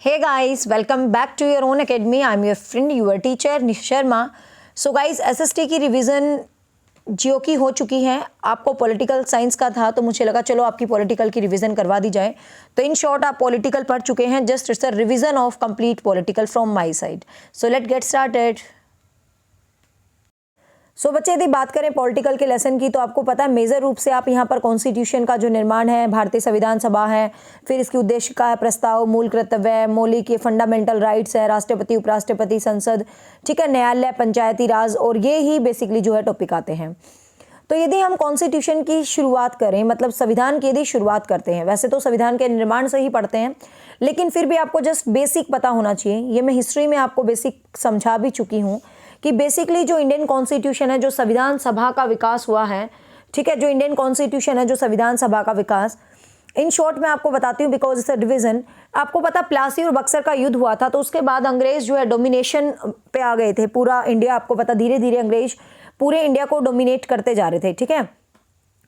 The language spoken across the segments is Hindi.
Hey guys, welcome back to your own academy. I'm your friend, your teacher Nisha Sharma. So guys, SST की रिवीजन जियो की हो चुकी है. आपको पॉलिटिकल साइंस का था तो मुझे लगा चलो आपकी पॉलिटिकल की रिवीजन करवा दी जाए. तो इन शॉर्ट आप पॉलिटिकल पढ़ चुके हैं. Just it's a revision of complete political from my side. So let get started. So बच्चे यदि बात करें पॉलिटिकल के लेसन की तो आपको पता है मेजर रूप से आप यहाँ पर कॉन्स्टिट्यूशन का जो निर्माण है, भारतीय संविधान सभा है, फिर इसकी उद्देश्य का है, प्रस्ताव, मूल कर्तव्य, मौलिक ये फंडामेंटल राइट्स है, राष्ट्रपति, उपराष्ट्रपति, संसद, ठीक है, न्यायालय, पंचायती राज, और ये ही बेसिकली जो है टॉपिक आते हैं. तो यदि हम कॉन्स्टिट्यूशन की शुरुआत करें, मतलब संविधान की यदि शुरुआत करते हैं, वैसे तो संविधान के निर्माण से ही पढ़ते हैं, लेकिन फिर भी आपको जस्ट बेसिक पता होना चाहिए. ये मैं हिस्ट्री में आपको बेसिक समझा भी चुकी हूँ कि बेसिकली जो इंडियन कॉन्स्टिट्यूशन है, जो संविधान सभा का विकास हुआ है, ठीक है, जो इंडियन कॉन्स्टिट्यूशन है, जो संविधान सभा का विकास, इन शॉर्ट में आपको बताती हूँ बिकॉज इट्स अ डिवीजन. आपको पता प्लासी और बक्सर का युद्ध हुआ था, तो उसके बाद अंग्रेज जो है डोमिनेशन पे आ गए थे. पूरा इंडिया, आपको पता, धीरे धीरे अंग्रेज पूरे इंडिया को डोमिनेट करते जा रहे थे. ठीक है,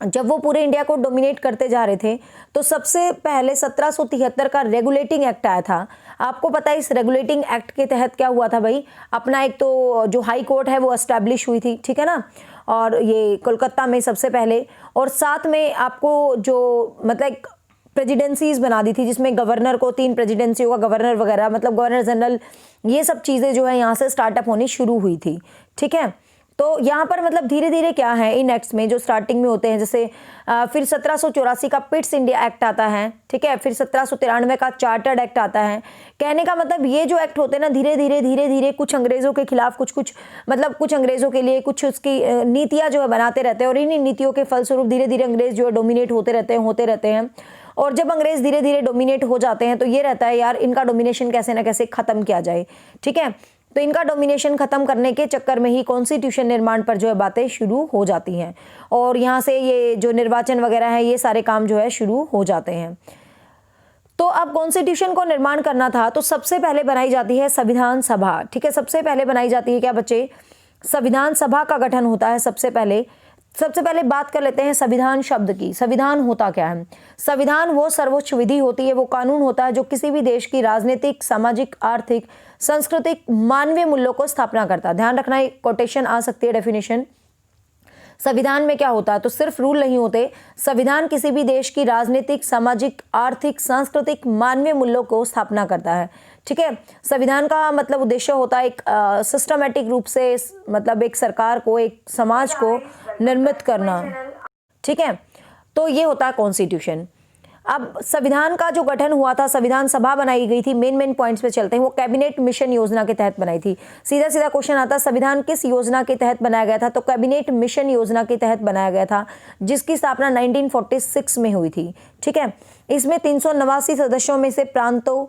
जब वो पूरे इंडिया को डोमिनेट करते जा रहे थे तो सबसे पहले 1773 का रेगुलेटिंग एक्ट आया था. आपको पता है इस रेगुलेटिंग एक्ट के तहत क्या हुआ था भाई, अपना एक तो जो हाई कोर्ट है वो एस्टैब्लिश हुई थी, ठीक है ना, और ये कोलकाता में सबसे पहले, और साथ में आपको जो मतलब प्रेसिडेंसीज बना दी थी जिसमें गवर्नर को 3 प्रेसिडेंसियों का गवर्नर वगैरह, मतलब गवर्नर जनरल, ये सब चीज़ें जो है यहाँ से स्टार्टअप होनी शुरू हुई थी. ठीक है, तो यहाँ पर मतलब धीरे धीरे क्या है इन एक्ट्स में जो स्टार्टिंग में होते हैं, जैसे फिर 1784 का पिट्स इंडिया एक्ट आता है, ठीक है, फिर 1793 का चार्टर्ड एक्ट आता है. कहने का मतलब ये जो एक्ट होते हैं ना, धीरे धीरे कुछ अंग्रेज़ों के खिलाफ कुछ मतलब कुछ अंग्रेज़ों के लिए कुछ उसकी नीतियाँ जो है बनाते रहते हैं, और इन्हीं नीतियों के फलस्वरूप धीरे धीरे अंग्रेज़ जो है डोमिनेट होते रहते हैं. और जब अंग्रेज़ धीरे धीरे डोमिनेट हो जाते हैं तो ये रहता है यार इनका डोमिनेशन कैसे ना कैसे ख़त्म किया जाए. ठीक है, तो इनका डोमिनेशन खत्म करने के चक्कर में ही कॉन्स्टिट्यूशन निर्माण पर जो है बातें शुरू हो जाती हैं, और यहाँ से ये जो निर्वाचन वगैरह है ये सारे काम जो है शुरू हो जाते हैं. तो अब कॉन्स्टिट्यूशन को निर्माण करना था तो सबसे पहले बनाई जाती है संविधान सभा. ठीक है, सबसे पहले बनाई जाती है क्या बच्चे, संविधान सभा का गठन होता है. सबसे पहले बात कर लेते हैं संविधान शब्द की. संविधान होता क्या है? संविधान वो सर्वोच्च विधि होती है, वो कानून होता है जो किसी भी देश की राजनीतिक, सामाजिक, आर्थिक, सांस्कृतिक, मानवीय मूल्यों को स्थापना करता है. ध्यान रखना, एक कोटेशन आ सकती है डेफिनेशन. संविधान में क्या होता है, तो सिर्फ रूल नहीं होते. संविधान किसी भी देश की राजनीतिक, सामाजिक, आर्थिक, सांस्कृतिक, मानवीय मूल्यों को स्थापना करता है. ठीक है, संविधान का मतलब उद्देश्य होता है एक सिस्टमेटिक रूप से, मतलब एक सरकार को, एक समाज को निर्मित करना. ठीक है, तो ये होता है कॉन्स्टिट्यूशन. अब संविधान का जो गठन हुआ था, संविधान सभा बनाई गई थी, मेन पॉइंट्स पे चलते हैं. वो कैबिनेट मिशन योजना के तहत बनाई थी. सीधा क्वेश्चन आता है संविधान किस योजना के तहत बनाया गया था, तो कैबिनेट मिशन योजना के तहत बनाया गया था, जिसकी स्थापना 1946 में हुई थी. ठीक है, इसमें 389 सदस्यों में से प्रांतों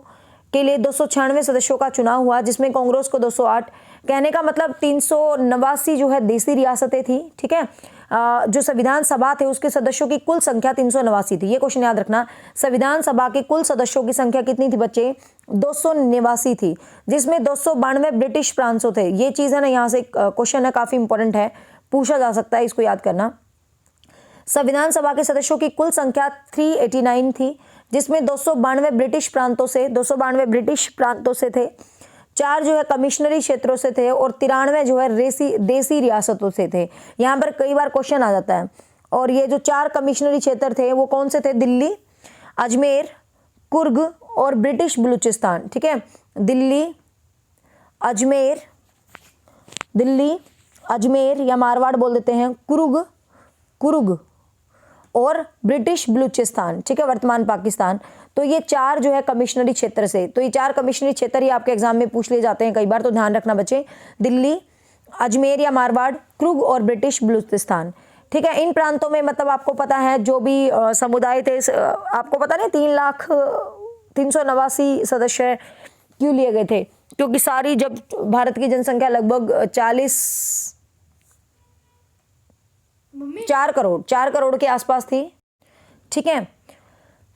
के लिए 296 सदस्यों का चुनाव हुआ, जिसमें कांग्रेस को 208. कहने का मतलब 389 जो है देसी रियासतें थी. ठीक है, जो संविधान सभा थे उसके सदस्यों की कुल संख्या 389 थी. ये क्वेश्चन याद रखना, संविधान सभा के कुल सदस्यों की संख्या कितनी थी बच्चे, 289 थी, जिसमें 292 ब्रिटिश प्रांतों थे. ये चीज़ है ना, यहाँ से क्वेश्चन है, काफ़ी इंपॉर्टेंट है, पूछा जा सकता है, इसको याद करना. संविधान सभा के सदस्यों की कुल संख्या 389 थी, जिसमें 292 ब्रिटिश प्रांतों से थे, 4 जो है कमिश्नरी क्षेत्रों से थे, और 93 जो है देसी रियासतों से थे. यहाँ पर कई बार क्वेश्चन आ जाता है. और ये जो 4 कमिश्नरी क्षेत्र थे वो कौन से थे, दिल्ली, अजमेर, कुर्ग और ब्रिटिश बलूचिस्तान. ठीक है, दिल्ली, अजमेर या मारवाड़ बोल देते हैं, कुर्ग और ब्रिटिश बलूचिस्तान. ठीक है, वर्तमान पाकिस्तान. तो ये 4 जो है कमिश्नरी क्षेत्र से, तो ये 4 कमिश्नरी क्षेत्र ही आपके एग्जाम में पूछ लिए जाते हैं कई बार, तो ध्यान रखना बच्चे, दिल्ली, अजमेर या मारवाड़, कुर्ग और ब्रिटिश बलूचिस्तान. ठीक है, इन प्रांतों में मतलब आपको पता है जो भी समुदाय थे, आपको पता नहीं 3,389 सदस्य क्यों लिए गए थे, क्योंकि सारी, जब भारत की जनसंख्या लगभग 4 करोड़ के आसपास थी. ठीक है,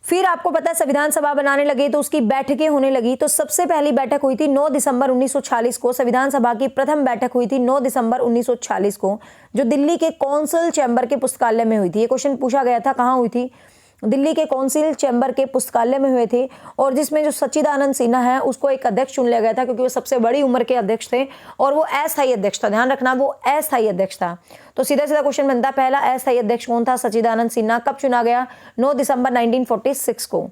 फिर आपको पता है संविधान सभा बनाने लगे तो उसकी बैठकें होने लगी. तो सबसे पहली बैठक हुई थी 9 दिसंबर 1946 को. संविधान सभा की प्रथम बैठक हुई थी 9 दिसंबर 1946 को, जो दिल्ली के कौंसिल चैम्बर के पुस्तकालय में हुई थी. ये क्वेश्चन पूछा गया था, कहाँ हुई थी, दिल्ली के काउंसिल चैम्बर के पुस्तकालय में हुए थे, और जिसमें जो सच्चिदानंद सिन्हा है उसको एक अध्यक्ष चुन लिया गया था, क्योंकि वो सबसे बड़ी उम्र के अध्यक्ष थे और वो अस्थायी अध्यक्ष था। ध्यान रखना, वो अस्थायी अध्यक्ष था। तो सीधा सीधा क्वेश्चन बनता है, पहला अस्थायी अध्यक्ष कौन था? सच्चिदानंद सिन्हा। कब चुना गया? 9 दिसंबर 1946 को।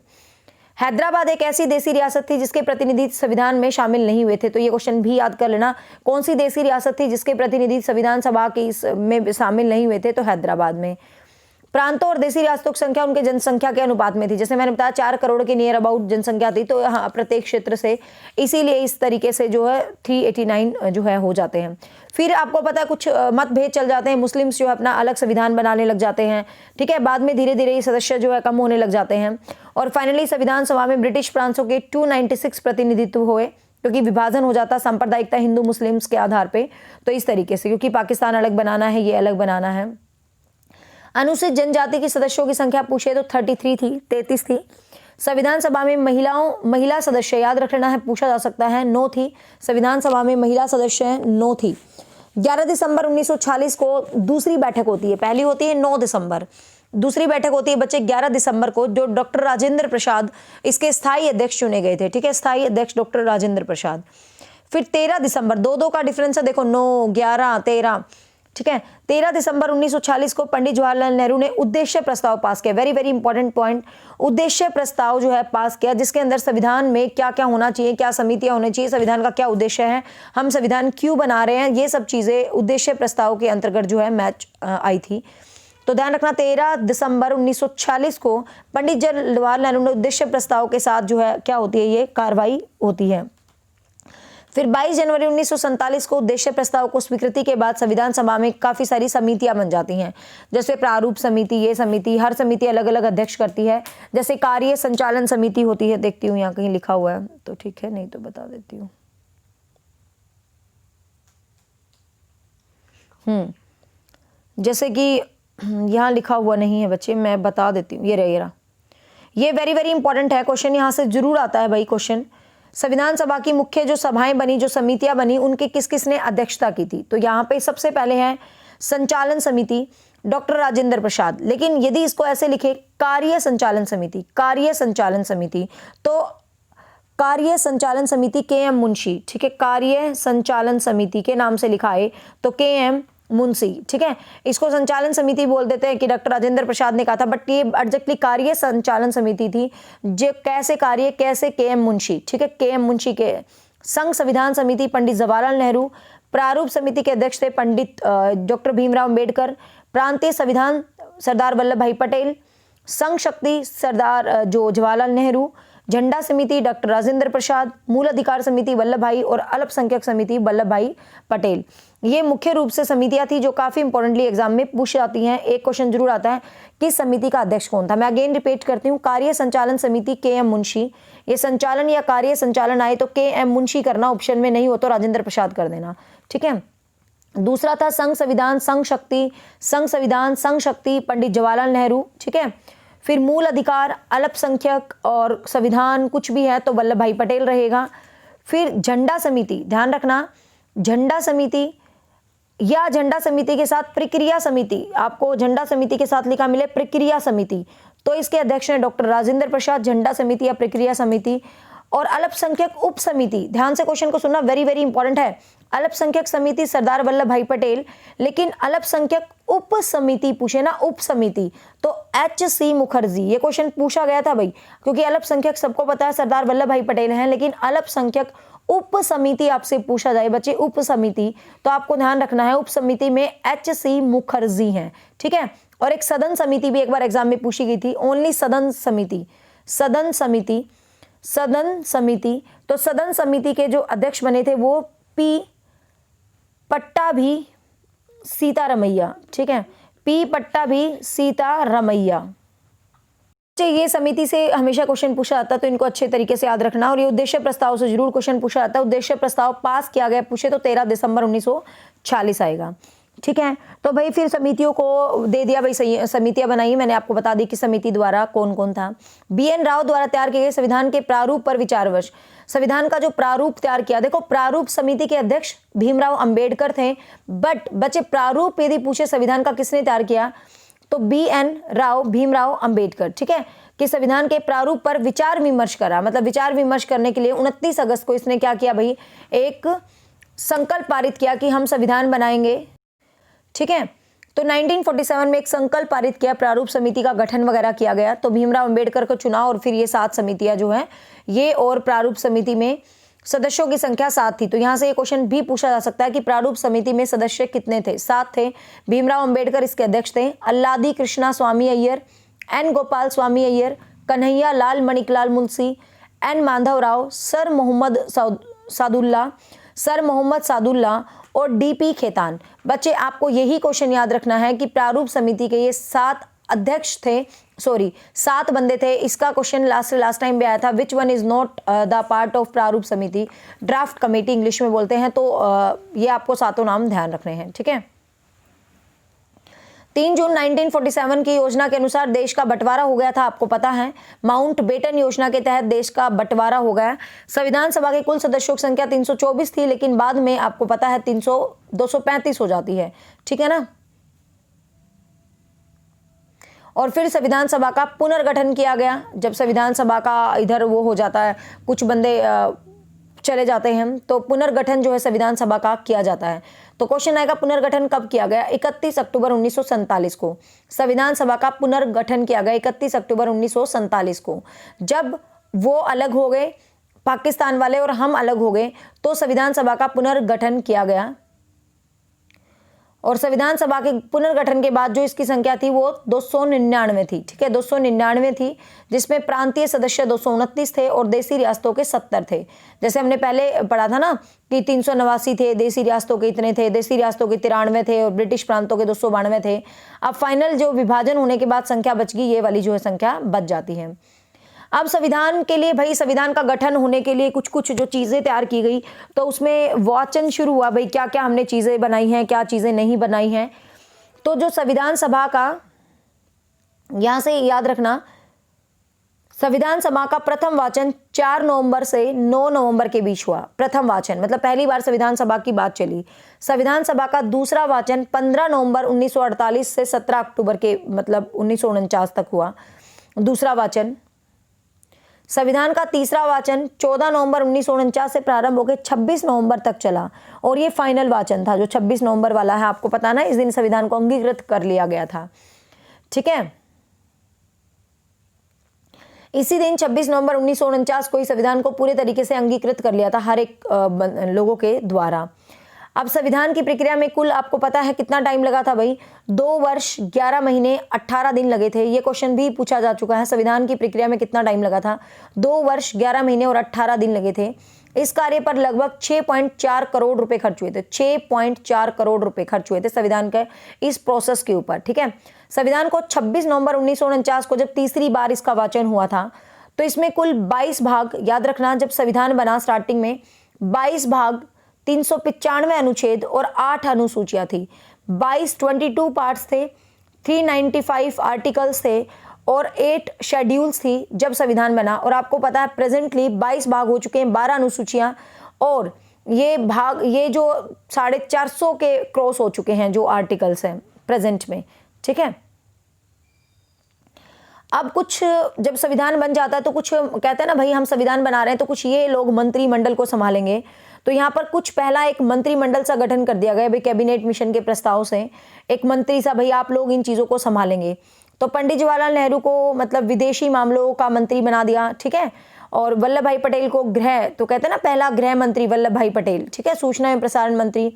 हैदराबाद एक ऐसी देसी रियासत थी जिसके प्रतिनिधि संविधान में शामिल नहीं हुए थे। तो ये क्वेश्चन भी याद कर लेना, कौन सी देसी रियासत थी जिसके प्रतिनिधि संविधान सभा की में शामिल नहीं हुए थे? तो हैदराबाद में। प्रांतों और देसी रियासतों की संख्या उनके जनसंख्या के अनुपात में थी। जैसे मैंने बताया 4 करोड़ के नियर अबाउट जनसंख्या थी, तो यहाँ प्रत्येक क्षेत्र से, इसीलिए इस तरीके से जो है 389 जो है हो जाते हैं। फिर आपको पता है कुछ मतभेद चल जाते हैं, मुस्लिम्स जो है अपना अलग संविधान बनाने लग जाते हैं, ठीक है। बाद में धीरे धीरे ये सदस्य जो है कम होने लग जाते हैं, और फाइनली संविधान सभा में ब्रिटिश प्रांतों के 296 प्रतिनिधित्व हुए, क्योंकि विभाजन हो जाता सांप्रदायिकता हिंदू मुस्लिम्स के आधार पर। तो इस तरीके से, क्योंकि पाकिस्तान अलग बनाना है, ये अलग बनाना है। अनुसूचित जनजाति के सदस्यों की संख्या पूछे तो 33 थी। संविधान सभा में महिला सदस्य, याद रखना है, पूछा जा सकता है, 9 थी। संविधान सभा में महिला सदस्य 9 थी। 11 दिसंबर 1946 को दूसरी बैठक होती है, पहली होती है 9 दिसंबर, दूसरी बैठक होती है बच्चे 11 दिसंबर को, जो डॉक्टर राजेंद्र प्रसाद इसके स्थायी अध्यक्ष चुने गए थे, ठीक है। स्थायी अध्यक्ष डॉक्टर राजेंद्र प्रसाद। फिर 13 दिसंबर, 2 का डिफरेंस है, देखो 9, 11, 13, ठीक है। 13 दिसंबर 1946 को पंडित जवाहरलाल नेहरू ने उद्देश्य प्रस्ताव पास किया। वेरी वेरी इंपॉर्टेंट पॉइंट, उद्देश्य प्रस्ताव जो है पास किया, जिसके अंदर संविधान में क्या क्या होना चाहिए, क्या समितियां होनी चाहिए, संविधान का क्या उद्देश्य है, हम संविधान क्यों बना रहे हैं, ये सब चीजें उद्देश्य प्रस्ताव के अंतर्गत जो है मैच आई थी। तो ध्यान रखना, 13 दिसंबर 1946 को पंडित जवाहरलाल नेहरू ने उद्देश्य प्रस्ताव के साथ जो है क्या होती है, ये कार्रवाई होती है। फिर 22 जनवरी 1947 को उद्देश्य प्रस्ताव को स्वीकृति के बाद संविधान सभा में काफी सारी समितियां बन जाती हैं, जैसे प्रारूप समिति, ये समिति, हर समिति अलग अलग अध्यक्ष करती है। जैसे कार्य संचालन समिति होती है, देखती हूँ यहाँ कहीं लिखा हुआ है तो ठीक है, नहीं तो बता देती हूँ। जैसे कि यहाँ लिखा हुआ नहीं है बच्चे, मैं बता देती हूँ, ये रहा, ये वेरी वेरी इंपॉर्टेंट है, क्वेश्चन यहाँ से जरूर आता है भाई क्वेश्चन। संविधान सभा की मुख्य जो सभाएं बनी, जो समितियां बनी, उनके किस किसने अध्यक्षता की थी? तो यहाँ पे सबसे पहले है संचालन समिति, डॉक्टर राजेंद्र प्रसाद। लेकिन यदि इसको ऐसे लिखे, कार्य संचालन समिति, कार्य संचालन समिति, तो कार्य संचालन समिति के.एम. मुंशी, ठीक है। कार्य संचालन समिति के नाम से लिखा है तो के.एम. मुंशी, ठीक है। इसको संचालन समिति बोल देते हैं कि डॉक्टर राजेंद्र प्रसाद ने कहा था, बट ये एग्जैक्टली कार्य संचालन समिति थी, जो कैसे कार्य, कैसे के.एम. मुंशी, ठीक है, के.एम. मुंशी के। संघ संविधान समिति पंडित जवाहरलाल नेहरू, प्रारूप समिति के अध्यक्ष थे पंडित डॉक्टर भीमराव अंबेडकर, प्रांतीय संविधान सरदार वल्लभ भाई पटेल, संघ शक्ति सरदार जो जवाहरलाल नेहरू, झंडा समिति डॉक्टर राजेंद्र प्रसाद, मूल अधिकार समिति वल्लभ भाई, और अल्पसंख्यक समिति वल्लभ भाई पटेल। ये मुख्य रूप से समितियां थी जो काफी इंपॉर्टेंटली एग्जाम में पूछ जाती हैं। एक क्वेश्चन जरूर आता है, किस समिति का अध्यक्ष कौन था? मैं अगेन रिपीट करती हूँ, कार्य संचालन समिति के.एम. मुंशी। ये संचालन या कार्य संचालन आए तो के.एम. मुंशी करना, ऑप्शन में नहीं हो तो राजेंद्र प्रसाद कर देना, ठीक है। दूसरा था संघ संविधान संघ शक्ति, संघ संविधान संघ शक्ति पंडित जवाहरलाल नेहरू, ठीक है। फिर मूल अधिकार, अल्पसंख्यक और संविधान कुछ भी है तो वल्लभ भाई पटेल रहेगा। फिर झंडा समिति, ध्यान रखना, झंडा समिति या झंडा समिति के साथ प्रक्रिया समिति, आपको झंडा समिति के साथ लिखा मिले प्रक्रिया समिति, तो इसके अध्यक्ष हैं डॉक्टर राजेंद्र प्रसाद। झंडा समिति या प्रक्रिया समिति। और अल्पसंख्यक उप समिति, ध्यान से क्वेश्चन को सुनना, वेरी वेरी इंपॉर्टेंट है। अल्पसंख्यक समिति सरदार वल्लभ भाई पटेल, लेकिन अल्पसंख्यक उप समिति पूछे ना, उप समिति, तो H.C. मुखर्जी। ये क्वेश्चन पूछा गया था भाई, क्योंकि अल्पसंख्यक सबको पता है सरदार वल्लभ भाई पटेल हैं, लेकिन अल्पसंख्यक उप समिति आपसे पूछा जाए बच्चे, उप समिति, तो आपको ध्यान रखना है उप समिति में H.C. मुखर्जी हैं, ठीक है। और एक सदन समिति भी एक बार एग्जाम में पूछी गई थी, ओनली सदन समिति, सदन समिति, सदन समिति। तो सदन समिति के जो अध्यक्ष बने थे वो पी पट्टाभी सीतारमैया, ठीक है, पी पट्टाभी सीतारमैया। ये समिति से हमेशा क्वेश्चन पूछा जाता है तो इनको अच्छे तरीके से याद रखना। और ये उद्देश्य प्रस्ताव से जरूर क्वेश्चन पूछा जाता है। उद्देश्य प्रस्ताव पास किया गया पूछे तो 13 दिसंबर 1946 आएगा, ठीक है। तो भाई फिर समितियों को दे दिया भाई, समितियां बनाई, मैंने आपको बता दी कि समिति द्वारा कौन कौन था। बी.एन. राव द्वारा तैयार किए गए संविधान के प्रारूप पर विचार-विमर्श। संविधान का जो प्रारूप तैयार किया, देखो प्रारूप समिति के अध्यक्ष भीमराव अंबेडकर थे, बट बच्चे प्रारूप यदि पूछे संविधान का किसने तैयार किया तो BN राव, भीमराव अंबेडकर, ठीक है, कि संविधान के प्रारूप पर विचार विमर्श करा। मतलब विचार विमर्श करने के लिए 29 अगस्त को इसने क्या किया भाई, एक संकल्प पारित किया कि हम संविधान बनाएंगे, ठीक है। तो 1947 में एक संकल्प पारित किया, प्रारूप समिति का गठन वगैरह किया गया। तो भीमराव अंबेडकर को चुना और फिर ये 7 समितियां जो हैं ये, और प्रारूप समिति में सदस्यों की संख्या 7 थी। तो यहाँ से ये क्वेश्चन भी पूछा जा सकता है कि प्रारूप समिति में सदस्य कितने थे, 7 थे। भीमराव अंबेडकर इसके अध्यक्ष थे, अल्लादी कृष्णा स्वामी Iyer, N Gopal Swami Iyer, Kanhaiya Lal Maneklal Munshi, N Madhavrao, sir Mohammad Sadulla और DP खेतान। बच्चे आपको यही क्वेश्चन याद रखना है कि प्रारूप समिति के ये 7 अध्यक्ष थे, 7 बंदे थे। इसका क्वेश्चन लास्ट टाइम भी आया था, which one is not the part of प्रारूप समिति, ड्राफ्ट कमेटी इंग्लिश में बोलते हैं। तो ये आपको 7 नाम ध्यान रखने हैं, ठीक है। 3 जून 1947 की योजना के अनुसार देश का बंटवारा हो गया था, आपको पता है। माउंट बेटन योजना के तहत देश का बंटवारा हो गया। संविधान सभा के कुल सदस्यों की संख्या 324 थी, लेकिन बाद में आपको पता है 235 हो जाती है, ठीक है ना। और फिर संविधान सभा का पुनर्गठन किया गया। जब संविधान सभा का इधर वो हो जाता है, कुछ बंदे चले जाते हैं, तो पुनर्गठन जो है संविधान सभा का किया जाता है। तो क्वेश्चन आएगा पुनर्गठन कब किया गया, 31 अक्टूबर 1947 को संविधान सभा का पुनर्गठन किया गया, 31 अक्टूबर 1947 को। जब वो अलग हो गए, पाकिस्तान वाले, और हम अलग हो गए, तो संविधान सभा का पुनर्गठन किया गया। और संविधान सभा के पुनर्गठन के बाद जो इसकी संख्या थी वो 299 थी, ठीक है, 299 थी, जिसमें प्रांतीय सदस्य 229 थे और देसी रियासतों के 70 थे। जैसे हमने पहले पढ़ा था ना कि 389 थे, देसी रियासतों के इतने थे, देसी रियासतों के 93 थे और ब्रिटिश प्रांतों के 292 थे। अब फाइनल जो विभाजन होने के बाद संख्या बच गई, ये वाली जो है संख्या बच जाती है। अब संविधान के लिए भाई, संविधान का गठन होने के लिए कुछ कुछ जो चीज़ें तैयार की गई, तो उसमें वाचन शुरू हुआ भाई, क्या क्या हमने चीज़ें बनाई हैं, क्या चीज़ें नहीं बनाई हैं। तो जो संविधान सभा का, यहाँ से याद रखना, संविधान सभा का प्रथम वाचन 4 नवंबर से 9 नवंबर के बीच हुआ। प्रथम वाचन मतलब पहली बार संविधान सभा की बात चली। संविधान सभा का दूसरा वाचन 15 नवंबर 1948 से 17 अक्टूबर के मतलब 1949 तक हुआ, दूसरा वाचन। संविधान का तीसरा वाचन 14 नवंबर 1949 से प्रारंभ होकर 26 नवंबर तक चला, और ये फाइनल वाचन था जो 26 नवंबर वाला है। आपको पता ना, इस दिन संविधान को अंगीकृत कर लिया गया था, ठीक है। इसी दिन 26 नवंबर 1949 को इस संविधान को पूरे तरीके से अंगीकृत कर लिया था हर एक लोगों के द्वारा। अब संविधान की प्रक्रिया में कुल आपको पता है कितना टाइम लगा था भाई, 2 वर्ष 11 महीने 18 दिन लगे थे। ये क्वेश्चन भी पूछा जा चुका है, संविधान की प्रक्रिया में कितना टाइम लगा था, 2 वर्ष 11 महीने और 18 दिन लगे थे। इस कार्य पर लगभग 6.4 करोड़ रुपए खर्च हुए थे, 6.4 करोड़ रुपए खर्च हुए थे संविधान के इस प्रोसेस के ऊपर, ठीक है। संविधान को 26 नवंबर 1949 को जब तीसरी बार इसका वाचन हुआ था, तो इसमें कुल 22 भाग, याद रखना जब संविधान बना स्टार्टिंग में 22 भाग, 395 अनुच्छेद और 8 अनुसूचियां थी, 22 पार्ट्स थे, 395 आर्टिकल्स थे और 8 शेड्यूल्स थी जब संविधान बना। और आपको पता है प्रेजेंटली 22 भाग हो चुके हैं, 12 अनुसूचियां, और ये भाग, ये जो 450 के क्रॉस हो चुके हैं जो आर्टिकल्स हैं प्रेजेंट में, ठीक है। अब कुछ जब संविधान बन जाता है तो कुछ कहते हैं ना भाई हम संविधान बना रहे हैं, तो कुछ ये लोग मंत्रिमंडल को संभालेंगे। तो यहाँ पर कुछ पहला एक मंत्रिमंडल सा गठन कर दिया गया भाई, कैबिनेट मिशन के प्रस्ताव से एक मंत्री सा, भाई आप लोग इन चीज़ों को संभालेंगे। तो पंडित जवाहरलाल नेहरू को मतलब विदेशी मामलों का मंत्री बना दिया, ठीक है। और वल्लभ भाई पटेल को गृह, तो कहते हैं ना पहला गृह मंत्री वल्लभ भाई पटेल, ठीक है। सूचना एवं प्रसारण मंत्री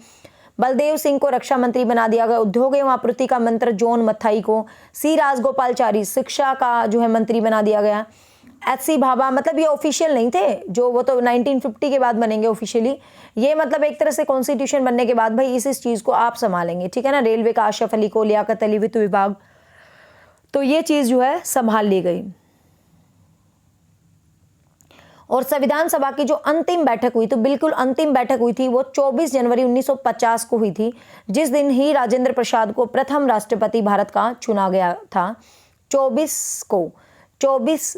बलदेव सिंह को रक्षा मंत्री बना दिया गया। उद्योग एवं आपूर्ति का मंत्री जॉन मथाई को, सी राजगोपालचारी शिक्षा का जो है मंत्री बना दिया गया। एच.सी. भाभा, मतलब ये ऑफिशियल नहीं थे, जो वो तो 1950 के बाद बनेंगे ऑफिशियली। ये मतलब एक तरह से कॉन्स्टिट्यूशन बनने के बाद भाई इस चीज़ को आप संभालेंगे, ठीक है ना। रेलवे का आशफ अली को, लियाकत अली वित्त विभाग, तो ये चीज़ जो है संभाल ली गई। और संविधान सभा की जो अंतिम बैठक हुई, तो बिल्कुल अंतिम बैठक हुई थी, वो 24 जनवरी 1950 को हुई थी, जिस दिन ही राजेंद्र प्रसाद को प्रथम राष्ट्रपति भारत का चुना गया था। 24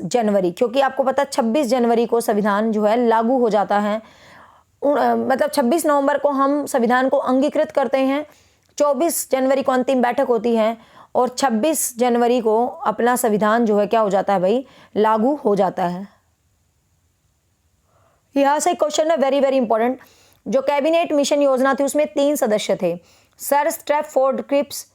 जनवरी, क्योंकि आपको पता 26 जनवरी को संविधान जो है लागू हो जाता है। मतलब 26 नवंबर को हम संविधान को अंगीकृत करते हैं, 24 जनवरी को अंतिम बैठक होती है और 26 जनवरी को अपना संविधान जो है क्या हो जाता है भाई, लागू हो जाता है। यहां से क्वेश्चन है वेरी वेरी इंपॉर्टेंट। जो कैबिनेट मिशन योजना थी उसमें 3 सदस्य थे, sir Stafford Cripps,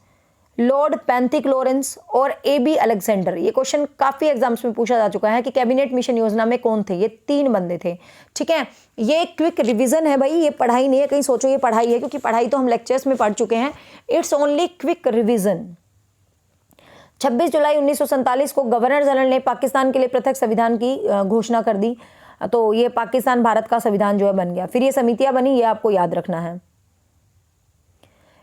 lord Pethick Lawrence और AB अलेक्जेंडर। ये क्वेश्चन काफी एग्जाम्स में पूछा जा चुका है कि कैबिनेट मिशन योजना में कौन थे। ये 3 बंदे थे, ठीक है। ये क्विक रिवीजन है भाई, ये पढ़ाई नहीं है, कहीं सोचो ये पढ़ाई है, क्योंकि पढ़ाई तो हम लेक्चर्स में पढ़ चुके हैं। It's only quick revision. 26 जुलाई 1947 को गवर्नर जनरल ने पाकिस्तान के लिए पृथक संविधान की घोषणा कर दी, तो ये पाकिस्तान भारत का संविधान जो है बन गया। फिर ये समितियां बनी, ये आपको याद रखना है।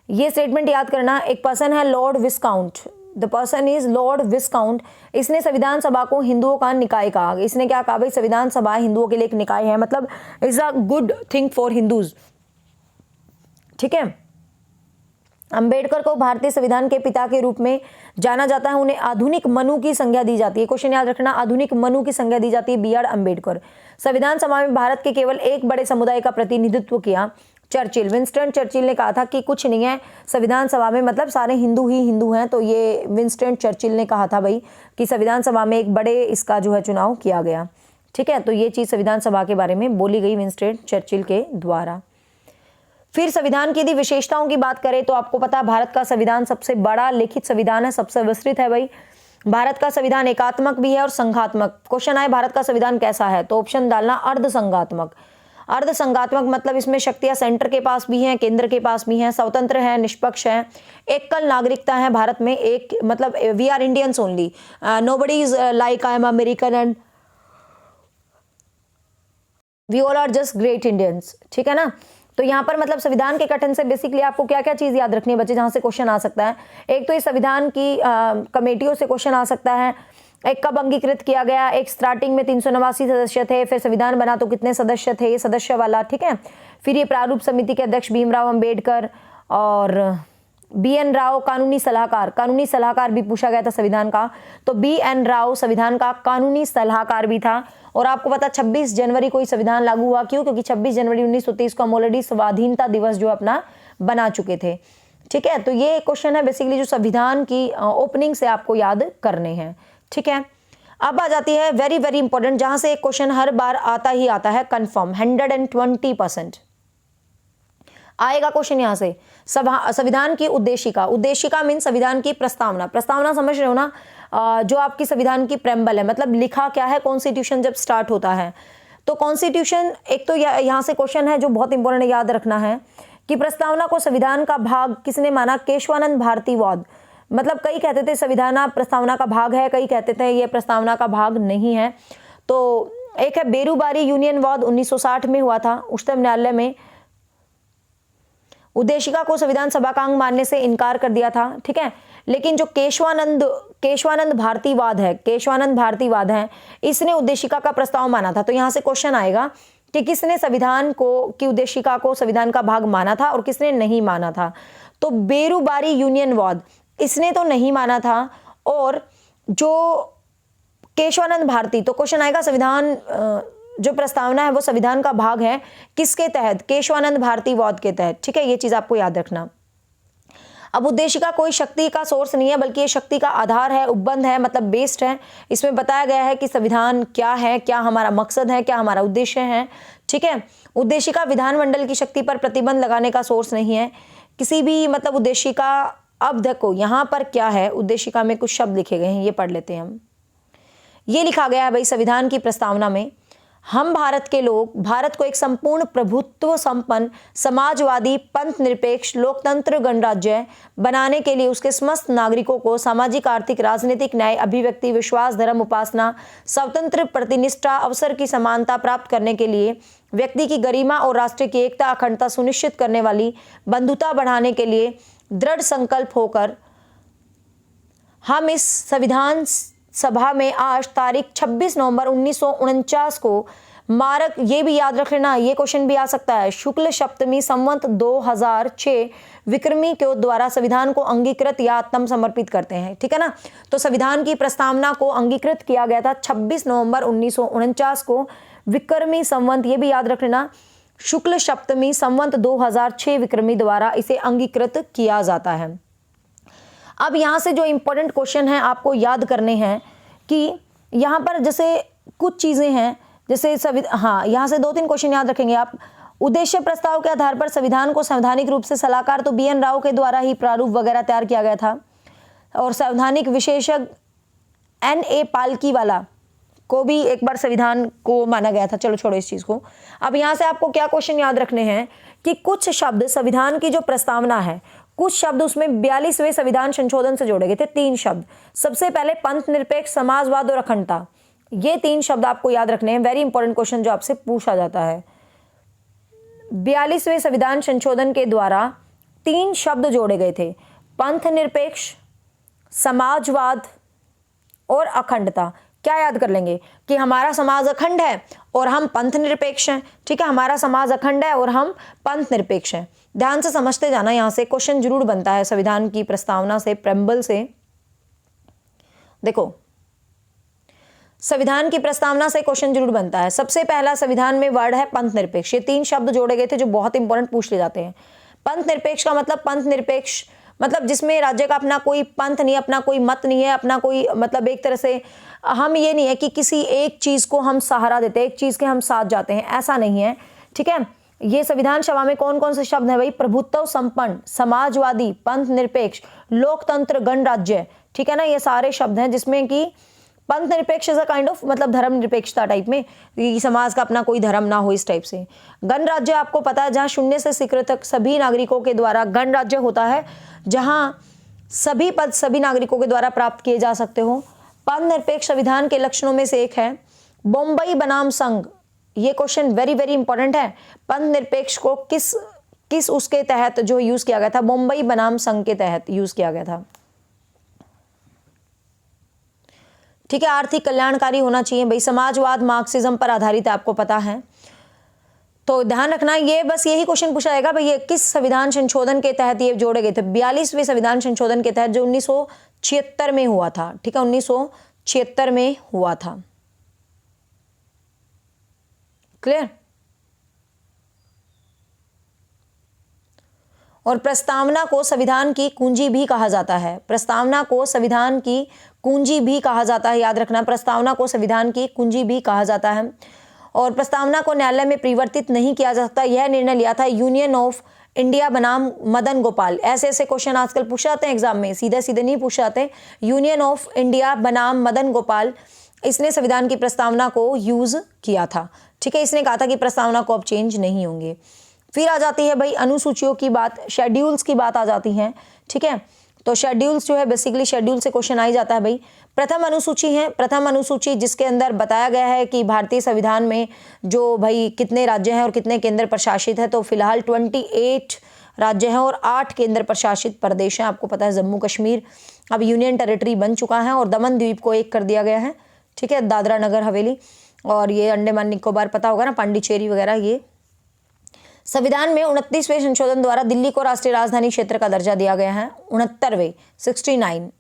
ये स्टेटमेंट याद करना, एक पर्सन है lord Viscount, the person is lord Viscount. इसने संविधान सभा को हिंदुओं का निकाय कहा। इसने क्या कहा भाई, संविधान सभा हिंदुओं के लिए एक निकाय है, मतलब is a good thing for Hindus, ठीक है। अंबेडकर को भारतीय संविधान के पिता के रूप में जाना जाता है। उन्हें आधुनिक मनु की संज्ञा दी जाती है। क्वेश्चन याद रखना, आधुनिक मनु की संज्ञा दी जाती है BR अम्बेडकर। संविधान सभा में भारत के केवल एक बड़े समुदाय का प्रतिनिधित्व किया, चर्चिल। विंस्टन चर्चिल ने कहा था कि कुछ नहीं है संविधान सभा में, मतलब सारे हिंदू ही हिंदू हैं। तो ये विंस्टन चर्चिल ने कहा था भाई कि संविधान सभा में एक बड़े इसका जो है चुनाव किया गया, ठीक है। तो ये चीज संविधान सभा के बारे में बोली गई विंस्टन चर्चिल के द्वारा। फिर संविधान की यदि विशेषताओं की बात करें तो आपको पता है भारत का संविधान सबसे बड़ा लिखित संविधान है, सबसे विस्तृत है भाई। भारत का संविधान एकात्मक भी है और संघात्मक। क्वेश्चन आए भारत का संविधान कैसा है, तो ऑप्शन डालना अर्ध संघात्मक। अर्ध संघात्मक मतलब इसमें शक्तियां सेंटर के पास भी हैं, केंद्र के पास भी हैं, स्वतंत्र है, निष्पक्ष है, एकल नागरिकता है भारत में, एक मतलब we are Indians only, nobody is like I am American and we all are just great Indians, ठीक है ना। तो यहाँ पर मतलब संविधान के गठन से बेसिकली आपको क्या क्या चीज याद रखनी है बच्चे, जहां से क्वेश्चन आ सकता है। एक तो इस संविधान की कमेटियों से क्वेश्चन आ सकता है, एक कब अंगीकृत किया गया, एक स्टार्टिंग में 389 सदस्य थे, फिर संविधान बना तो कितने सदस्य थे, ये सदस्य वाला, ठीक है। फिर ये प्रारूप समिति के अध्यक्ष भीमराव अंबेडकर और BN राव कानूनी सलाहकार भी पूछा गया था संविधान का, तो BN राव संविधान का कानूनी सलाहकार भी था। और आपको पता 26 जनवरी को ही संविधान लागू हुआ, क्यों, क्योंकि 26 जनवरी 1930 को हम ऑलरेडी स्वाधीनता दिवस जो अपना बना चुके थे, ठीक है। तो ये क्वेश्चन है बेसिकली जो संविधान की ओपनिंग से आपको याद करने हैं, ठीक है। अब आ जाती है वेरी वेरी इंपॉर्टेंट, जहां से एक क्वेश्चन हर बार आता ही आता है, कंफर्म 120% आएगा क्वेश्चन यहां से। संविधान की उद्देशिका मीन संविधान की प्रस्तावना समझ रहे हो ना, जो आपकी संविधान की प्रेम्बल है, मतलब लिखा क्या है कॉन्स्टिट्यूशन जब स्टार्ट होता है। तो कॉन्स्टिट्यूशन एक तो यहां से क्वेश्चन है जो बहुत इंपॉर्टेंट याद रखना है कि प्रस्तावना को संविधान का भाग किसने माना, केशवानंद भारतीवाद। मतलब कई कहते थे संविधान प्रस्तावना का भाग है, कई कहते थे ये प्रस्तावना का भाग नहीं है। तो एक है बेरूबारी यूनियनवाद 1960 में हुआ था उच्चतम न्यायालय में, उद्देशिका को संविधान सभा का अंग मानने से इनकार कर दिया था, ठीक है। लेकिन जो केशवानंद भारतीवाद है, इसने उद्देशिका का प्रस्ताव माना था। तो यहां से क्वेश्चन आएगा कि किसने संविधान की उद्देशिका को संविधान का भाग माना था और किसने नहीं माना था। तो बेरूबारी यूनियनवाद इसने तो नहीं माना था, और जो केशवानंद भारती, तो क्वेश्चन आएगा संविधान जो प्रस्तावना है वो संविधान का भाग है किसके तहत, केशवानंद भारतीवाद के तहत, ठीक है। ये चीज आपको याद रखना। अब उद्देशिका कोई शक्ति का सोर्स नहीं है, बल्कि ये शक्ति का आधार है, उपबंध है, मतलब बेस्ड है। इसमें बताया गया है कि संविधान क्या है, क्या हमारा मकसद है, क्या हमारा उद्देश्य है, ठीक है। उद्देशिका विधानमंडल की शक्ति पर प्रतिबंध लगाने का सोर्स नहीं है किसी भी, मतलब उद्देशिका। अब देखो यहाँ पर क्या है, उद्देशिका में कुछ शब्द लिखे गए हैं, ये पढ़ लेते हैं हम। ये लिखा गया है भाई संविधान की प्रस्तावना में, हम भारत के लोग भारत को एक संपूर्ण प्रभुत्व संपन्न समाजवादी पंथ निरपेक्ष लोकतंत्र गणराज्य बनाने के लिए उसके समस्त नागरिकों को सामाजिक आर्थिक राजनीतिक न्याय अभिव्यक्ति विश्वास धर्म उपासना स्वतंत्र प्रतिनिष्ठा अवसर की समानता प्राप्त करने के लिए व्यक्ति की गरिमा और राष्ट्र की एकता अखंडता सुनिश्चित करने वाली बंधुता बढ़ाने के लिए दृढ़ संकल्प होकर हम इस संविधान सभा में आज तारीख 26 नवंबर 1949 को मारक, ये भी याद रख लेना, ये क्वेश्चन भी आ सकता है, शुक्ल सप्तमी संवत 2006 विक्रमी के द्वारा संविधान को अंगीकृत या आत्म समर्पित करते हैं, ठीक है ना। तो संविधान की प्रस्तावना को अंगीकृत किया गया था 26 नवंबर 1949 को विक्रमी संवत, ये भी याद रख लेना, शुक्ल सप्तमी संवत 2006 विक्रमी द्वारा इसे अंगीकृत किया जाता है। अब यहाँ से जो इंपॉर्टेंट क्वेश्चन है आपको याद करने हैं कि यहाँ पर जैसे कुछ चीज़ें हैं, जैसे हाँ, यहाँ से 2-3 क्वेश्चन याद रखेंगे आप। उद्देश्य प्रस्ताव के आधार पर संविधान को संवैधानिक रूप से सलाहकार तो BN राव के द्वारा ही प्रारूप वगैरह तैयार किया गया था, और संवैधानिक विशेषज्ञ NA पालकीवाला को भी एक बार संविधान को माना गया था। चलो छोड़ो इस चीज़ को। अब यहाँ से आपको क्या क्वेश्चन याद रखने हैं कि कुछ शब्द संविधान की जो प्रस्तावना है, कुछ शब्द उसमें 42वें संविधान संशोधन से जोड़े गए थे। 3 शब्द, सबसे पहले पंथ निरपेक्ष, समाजवाद और अखंडता। ये 3 शब्द आपको याद रखने हैं, वेरी इंपॉर्टेंट क्वेश्चन जो आपसे पूछा जाता है। 42वें संविधान संशोधन के द्वारा 3 शब्द जोड़े गए थे, पंथ निरपेक्ष, समाजवाद और अखंडता। क्या याद कर लेंगे कि हमारा समाज अखंड है और हम पंथ निरपेक्ष हैं। ठीक है, हमारा समाज अखंड है और हम पंथ निरपेक्ष हैं। ध्यान से समझते जाना, यहां से क्वेश्चन जरूर बनता है संविधान की प्रस्तावना से, प्रेम्बल से। देखो, संविधान की प्रस्तावना से क्वेश्चन जरूर बनता है। सबसे पहला संविधान में वर्ड है पंथ निरपेक्ष। ये 3 शब्द जोड़े गए थे जो बहुत इंपॉर्टेंट पूछ ले जाते हैं। पंथ निरपेक्ष का मतलब, पंथ निरपेक्ष मतलब जिसमें राज्य का अपना कोई पंथ नहीं है, अपना कोई मत नहीं है, अपना कोई मतलब एक तरह से हम ये नहीं है कि किसी एक चीज को हम सहारा देते हैं, एक चीज के हम साथ जाते हैं, ऐसा नहीं है। ठीक है, ये संविधान सभा में कौन कौन से शब्द है भाई? प्रभुत्व संपन्न, समाजवादी, पंथ निरपेक्ष, लोकतंत्र, गणराज्य। ठीक है ना, ये सारे शब्द हैं जिसमें कि पंथ निरपेक्ष इज अ काइंड ऑफ मतलब धर्म निरपेक्षता टाइप में, कि समाज का अपना कोई धर्म ना हो, इस टाइप से। गणराज्य आपको पता है, जहां 0 से स्वीकृत तक सभी नागरिकों के द्वारा गणराज्य होता है, जहां सभी पद सभी नागरिकों के द्वारा प्राप्त किए जा सकते हो। पंथ निरपेक्ष संविधान के लक्षणों में से एक है बॉम्बई बनाम संघ। ये क्वेश्चन वेरी वेरी इंपॉर्टेंट है। पंथ निरपेक्ष को किस उसके तहत जो यूज किया गया था? बॉम्बई बनाम संघ के तहत यूज किया गया था। ठीक है, आर्थिक कल्याणकारी होना चाहिए भाई। समाजवाद मार्क्सिज्म पर आधारित है, आपको पता है, तो ध्यान रखना। ये बस यही क्वेश्चन पूछा जाएगा भाई, ये किस संविधान संशोधन के तहत ये जोड़े गए थे? 42वें संविधान संशोधन के तहत, जो 1976 में हुआ था। ठीक है, 1976 में हुआ था। क्लियर? और प्रस्तावना को संविधान की कुंजी भी कहा जाता है। प्रस्तावना को संविधान की कुंजी भी कहा जाता है, याद रखना, प्रस्तावना को संविधान की कुंजी भी कहा जाता है। और प्रस्तावना को न्यायालय में परिवर्तित नहीं किया जा सकता, यह निर्णय लिया था यूनियन ऑफ इंडिया बनाम मदन गोपाल। ऐसे ऐसे क्वेश्चन आजकल पूछे जाते हैं एग्जाम में, सीधे सीधे नहीं पूछे जाते। यूनियन ऑफ इंडिया बनाम मदन गोपाल, इसने संविधान की प्रस्तावना को यूज किया था। ठीक है, इसने कहा था कि प्रस्तावना को अब चेंज नहीं होंगे। फिर आ जाती है भाई अनुसूचियों की बात, शेड्यूल्स की बात आ जाती है। ठीक है, तो शेड्यूल्स जो है बेसिकली शेड्यूल से क्वेश्चन आ ही जाता है भाई। प्रथम अनुसूची है, प्रथम अनुसूची जिसके अंदर बताया गया है कि भारतीय संविधान में जो भाई कितने राज्य हैं और कितने केंद्र प्रशासित है, तो फिलहाल 28 राज्य हैं और 8 केंद्र प्रशासित प्रदेश हैं। आपको पता है जम्मू कश्मीर अब यूनियन टेरिटरी बन चुका है और दमन द्वीप को एक कर दिया गया है। ठीक है, दादरा नगर हवेली और ये अंडमान निकोबार, पता होगा ना, पांडिचेरी वगैरह। ये संविधान में 29वें संशोधन द्वारा दिल्ली को राष्ट्रीय राजधानी क्षेत्र का दर्जा दिया गया है। 69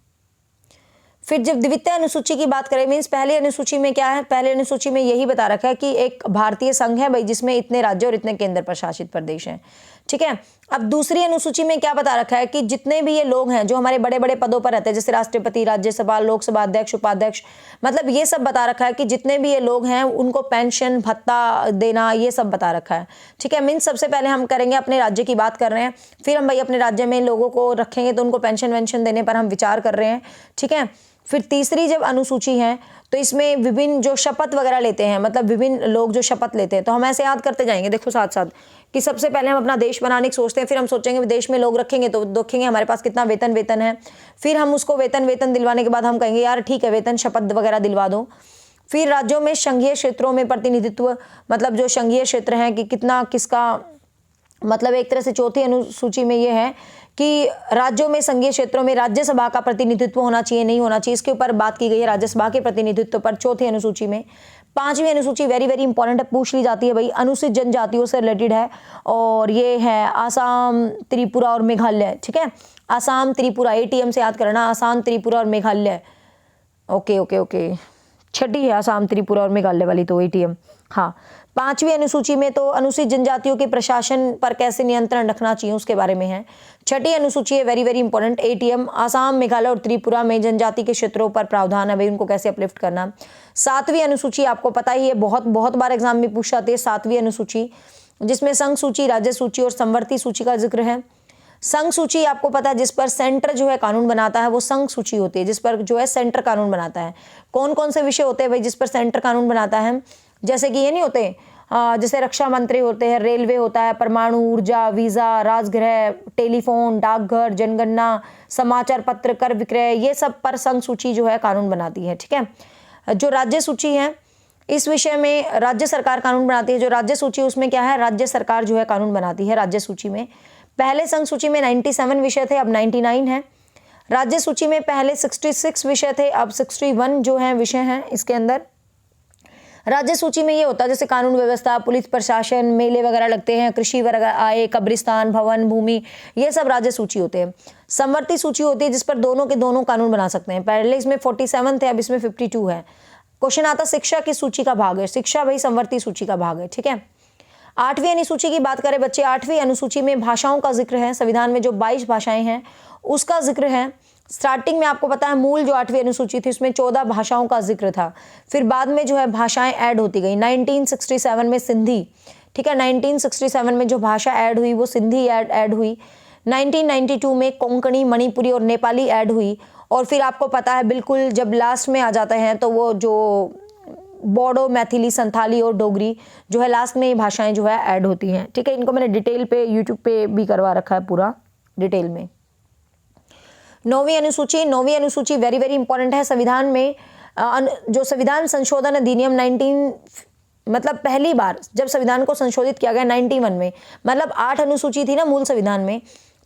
फिर जब द्वितीय अनुसूची की बात करें, मीन्स पहली अनुसूची में क्या है? पहली अनुसूची में यही बता रखा है कि एक भारतीय संघ है भाई जिसमें इतने राज्य और इतने केंद्र प्रशासित प्रदेश हैं। ठीक है, अब दूसरी अनुसूची में क्या बता रखा है कि जितने भी ये लोग हैं जो हमारे बड़े बड़े पदों पर रहते हैं, जैसे राष्ट्रपति, राज्यसभा, लोकसभा अध्यक्ष, उपाध्यक्ष, मतलब ये सब बता रखा है कि जितने भी ये लोग हैं उनको पेंशन भत्ता देना, ये सब बता रखा है। ठीक है, मीन्स सबसे पहले हम करेंगे अपने राज्य की बात कर रहे हैं, फिर हम भाई अपने राज्य में लोगों को रखेंगे तो उनको पेंशन वेंशन देने पर हम विचार कर रहे हैं। ठीक है, फिर तीसरी जब अनुसूची है तो इसमें विभिन्न जो शपथ वगैरह लेते हैं, मतलब विभिन्न लोग जो शपथ लेते हैं, तो हम ऐसे याद करते जाएंगे। देखो साथ साथ कि सबसे पहले हम अपना देश बनाने की सोचते हैं, फिर हम सोचेंगे देश में लोग रखेंगे तो देखेंगे हमारे पास कितना वेतन है, फिर हम उसको वेतन दिलवाने के बाद हम कहेंगे यार ठीक है वेतन शपथ वगैरह दिलवा दो। फिर राज्यों में संघीय क्षेत्रों में प्रतिनिधित्व, मतलब जो संघीय क्षेत्र हैं कि कितना किसका, मतलब एक तरह से चौथी अनुसूची में ये है कि राज्यों में संघीय क्षेत्रों में राज्यसभा का प्रतिनिधित्व होना चाहिए नहीं होना चाहिए, इसके ऊपर बात की गई है राज्यसभा के प्रतिनिधित्व पर चौथी अनुसूची में। पांचवी अनुसूची वेरी वेरी इंपॉर्टेंट है, पूछ ली जाती है भाई, अनुसूचित जनजातियों से रिलेटेड है और ये है आसाम, त्रिपुरा और मेघालय। ठीक है, आसाम त्रिपुरा, ATM से याद करना, आसाम त्रिपुरा और मेघालय। ओके, छठी है आसाम त्रिपुरा और मेघालय वाली तो ATM। हाँ, 5वीं अनुसूची में तो अनुसूचित जनजातियों के प्रशासन पर कैसे नियंत्रण रखना चाहिए उसके बारे में है। 6ठी अनुसूची है very very important, ATM, Assam, Meghalaya और त्रिपुरा में जनजाति के क्षेत्रों पर प्रावधान है भाई, उनको कैसे अपलिफ्ट करना। 7वीं अनुसूची आपको पता ही है, बहुत बार एग्जाम में पूछा जाती है 7वीं अनुसूची, जिसमें संघ सूची, राज्य सूची और संवर्ती सूची का जिक्र है। संघ सूची आपको पता है जिस पर सेंटर जो है कानून बनाता है वो संघ सूची होती है, जिस पर जो है सेंटर कानून बनाता है। कौन कौन से विषय होते हैं भाई जिस पर सेंटर कानून बनाता है, जैसे कि ये नहीं होते, जैसे रक्षा मंत्री होते हैं, रेलवे होता है, परमाणु ऊर्जा, वीजा, राजगृह, टेलीफोन, डाकघर, जनगणना, समाचार पत्र, कर विक्रय, ये सब पर संघ सूची जो है कानून बनाती है। ठीक है। जो राज्य सूची है इस विषय में राज्य सरकार कानून बनाती है। जो राज्य सूची उसमें क्या है, राज्य सरकार जो है कानून बनाती है राज्य सूची में। पहले संघ सूची में 97 विषय थे, अब 99 है। राज्य सूची में पहले 66 विषय थे, अब 61 जो है विषय हैं इसके अंदर। राज्य सूची में ये होता है जैसे कानून व्यवस्था, पुलिस प्रशासन, मेले वगैरह लगते हैं, कृषि वगैरह आय, कब्रिस्तान, भवन, भूमि, ये सब राज्य सूची होते हैं। संवर्ती सूची होती है जिस पर दोनों के दोनों कानून बना सकते हैं। पहले इसमें 47 थे, अब इसमें 52 है। क्वेश्चन आता शिक्षा किस सूची का भाग है, शिक्षा भाई संवर्ती सूची का भाग है। ठीक है। 8वीं अनुसूची की बात करें बच्चे, 8वीं अनुसूची में भाषाओं का जिक्र है। संविधान में जो 22 भाषाएं हैं उसका जिक्र है। स्टार्टिंग में आपको पता है मूल जो 8वीं अनुसूची थी उसमें 14 भाषाओं का जिक्र था, फिर बाद में जो है भाषाएं ऐड होती गई। 1967 में सिंधी, ठीक है, 1967 में जो भाषा ऐड हुई वो सिंधी ऐड हुई। 1992 में कोंकणी, मणिपुरी और नेपाली ऐड हुई। और फिर आपको पता है बिल्कुल जब लास्ट में आ जाते हैं तो वो जो बोडो, मैथिली, संथाली और डोगरी जो है लास्ट में ये भाषाएं जो है ऐड होती हैं। ठीक है, इनको मैंने डिटेल पे यूट्यूब पे भी करवा रखा है पूरा डिटेल में। 9वीं अनुसूची वेरी वेरी इंपॉर्टेंट है। संविधान में जो संविधान संशोधन अधिनियम 19 मतलब पहली बार जब संविधान को संशोधित किया गया 91 में, मतलब 8 अनुसूची थी ना मूल संविधान में,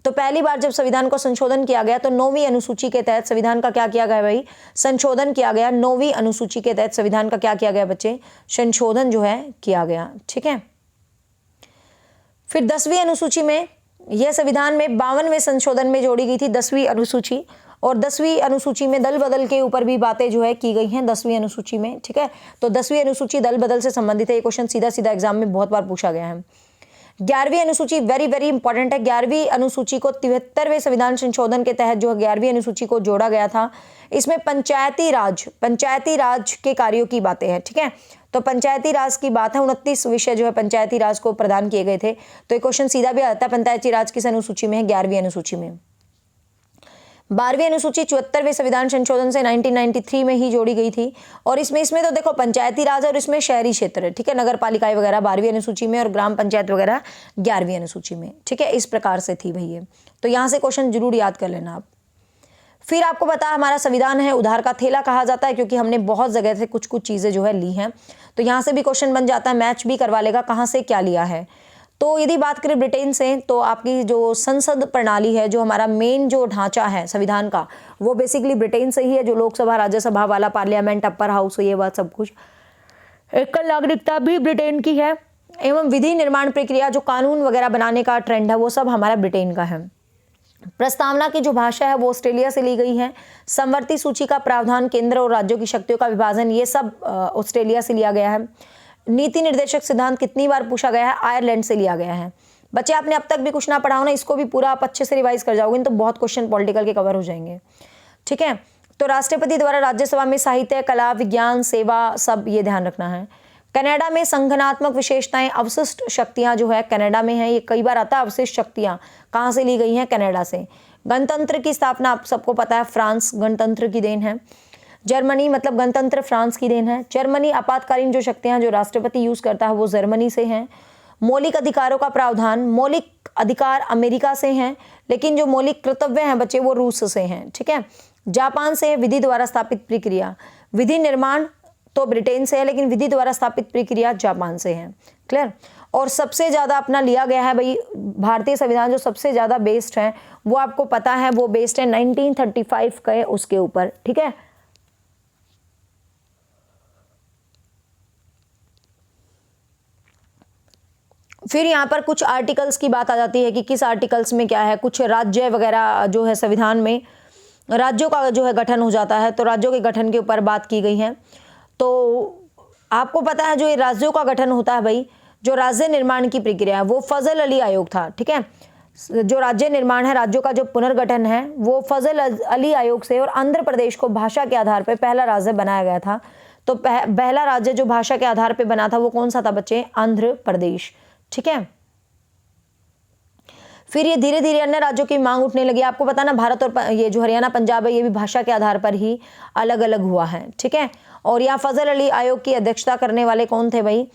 तो पहली बार जब संविधान को संशोधन किया गया तो 9वीं अनुसूची के तहत संविधान का क्या किया गया भाई, संशोधन किया गया। 9वीं अनुसूची के तहत संविधान का क्या किया गया बच्चे, संशोधन जो है किया गया। ठीक है। फिर 10वीं अनुसूची में यह संविधान में 52वें संशोधन में जोड़ी गई थी 10वीं अनुसूची, और 10वीं अनुसूची में दल बदल के ऊपर भी बातें जो है की गई हैं 10वीं अनुसूची में। ठीक है, तो 10वीं अनुसूची दल बदल से संबंधित है। ये क्वेश्चन सीधा सीधा एग्जाम में बहुत बार पूछा गया है। 11वीं अनुसूची वेरी वेरी इंपॉर्टेंट है। 11वीं अनुसूची को 73वें संविधान संशोधन के तहत जो 11वीं अनुसूची को जोड़ा गया था, इसमें पंचायती राज के कार्यों की बातें हैं। ठीक है, तो पंचायती राज की बात है। 29 विषय जो है पंचायती राज को प्रदान किए गए थे। तो ये क्वेश्चन सीधा भी आता है, पंचायती राज किस अनुसूची में है, 11वीं अनुसूची में। 12वीं अनुसूची 74वें संविधान संशोधन से 1993 में ही जोड़ी गई थी, और इसमें तो देखो पंचायती राज और इसमें शहरी क्षेत्र, ठीक है, नगर पालिकाएं वगैरह 12वीं अनुसूची में और ग्राम पंचायत वगैरह 11वीं अनुसूची में। ठीक है, इस प्रकार से थी भैया, तो यहाँ से क्वेश्चन जरूर याद कर लेना आप। फिर आपको पता है हमारा संविधान है उधार का थैला कहा जाता है, क्योंकि हमने बहुत जगह से कुछ चीजें जो है ली हैं, तो यहाँ से भी क्वेश्चन बन जाता है, मैच भी करवा लेगा कहाँ से क्या लिया है। तो यदि बात करें ब्रिटेन से, तो आपकी जो संसद प्रणाली है, जो हमारा मेन जो ढांचा है संविधान का, वो बेसिकली ब्रिटेन से ही है। जो लोकसभा, राज्यसभा वाला, पार्लियामेंट, अपर हाउस, ये बात सब कुछ, एकल नागरिकता भी ब्रिटेन की है, एवं विधि निर्माण प्रक्रिया, जो कानून वगैरह बनाने का ट्रेंड है, वो सब हमारा ब्रिटेन का है। प्रस्तावना की जो भाषा है वो ऑस्ट्रेलिया से ली गई है। संवर्ती सूची का प्रावधान, केंद्र और राज्यों की शक्तियों का विभाजन, ये सब ऑस्ट्रेलिया से लिया गया है। नीति निर्देशक सिद्धांत कितनी बार पूछा गया है, आयरलैंड से लिया गया है। बच्चे आपने अब तक भी कुछ ना पढ़ा हो ना, इसको भी पूरा आप अच्छे से रिवाइज कर जाओगे तो बहुत क्वेश्चन पॉलिटिकल के कवर हो जाएंगे। ठीक है, तो राष्ट्रपति द्वारा राज्यसभा में साहित्य, कला, विज्ञान, सेवा, सब ये ध्यान रखना है। कनाडा में संगठनात्मक विशेषताएं, अवशिष्ट शक्तियां जो है कनाडा में है, ये कई बार आता है। अवशिष्ट शक्तियां कहाँ से ली गई हैं, कनाडा से। गणतंत्र की स्थापना आप सबको पता है, फ्रांस गणतंत्र की देन है। जर्मनी मतलब गणतंत्र फ्रांस की देन है। जर्मनी आपातकालीन जो शक्तियां जो राष्ट्रपति यूज करता है वो जर्मनी से हैं। मौलिक अधिकारों का प्रावधान, मौलिक अधिकार अमेरिका से हैं, लेकिन जो मौलिक कर्तव्य हैं बच्चे वो रूस से हैं। ठीक है, जापान से विधि द्वारा स्थापित प्रक्रिया, विधि निर्माण तो ब्रिटेन से है, लेकिन विधि द्वारा स्थापित प्रक्रिया जापान से है। क्लियर। और सबसे ज्यादा अपना लिया गया है भाई भारतीय संविधान, जो सबसे ज्यादा बेस्ड है वो आपको पता है, वो बेस्ड है 1935 के उसके ऊपर। ठीक है, फिर यहाँ पर कुछ आर्टिकल्स की बात आ जाती है कि किस आर्टिकल्स में क्या है। कुछ राज्य वगैरह जो है संविधान में राज्यों का जो है गठन हो जाता है, तो राज्यों के गठन के ऊपर बात की गई है। तो आपको पता है जो ये राज्यों का गठन होता है भाई, जो राज्य निर्माण की प्रक्रिया है वो फजल अली आयोग था, ठीक है। जो राज्य निर्माण है, राज्यों का जो पुनर्गठन है वो फजल अली आयोग से, और आंध्र प्रदेश को भाषा के आधार पर पहला राज्य बनाया गया था। तो पहला राज्य जो भाषा के आधार पर बना था वो कौन सा था बच्चे? आंध्र प्रदेश, ठीक है। फिर ये धीरे धीरे अन्य राज्यों की मांग उठने लगी। आपको पता ना भारत और ये जो हरियाणा पंजाब है ये भी भाषा के आधार पर ही अलग अलग हुआ है, ठीक है। और यहाँ फजल अली आयोग की अध्यक्षता करने वाले कौन थे भाई?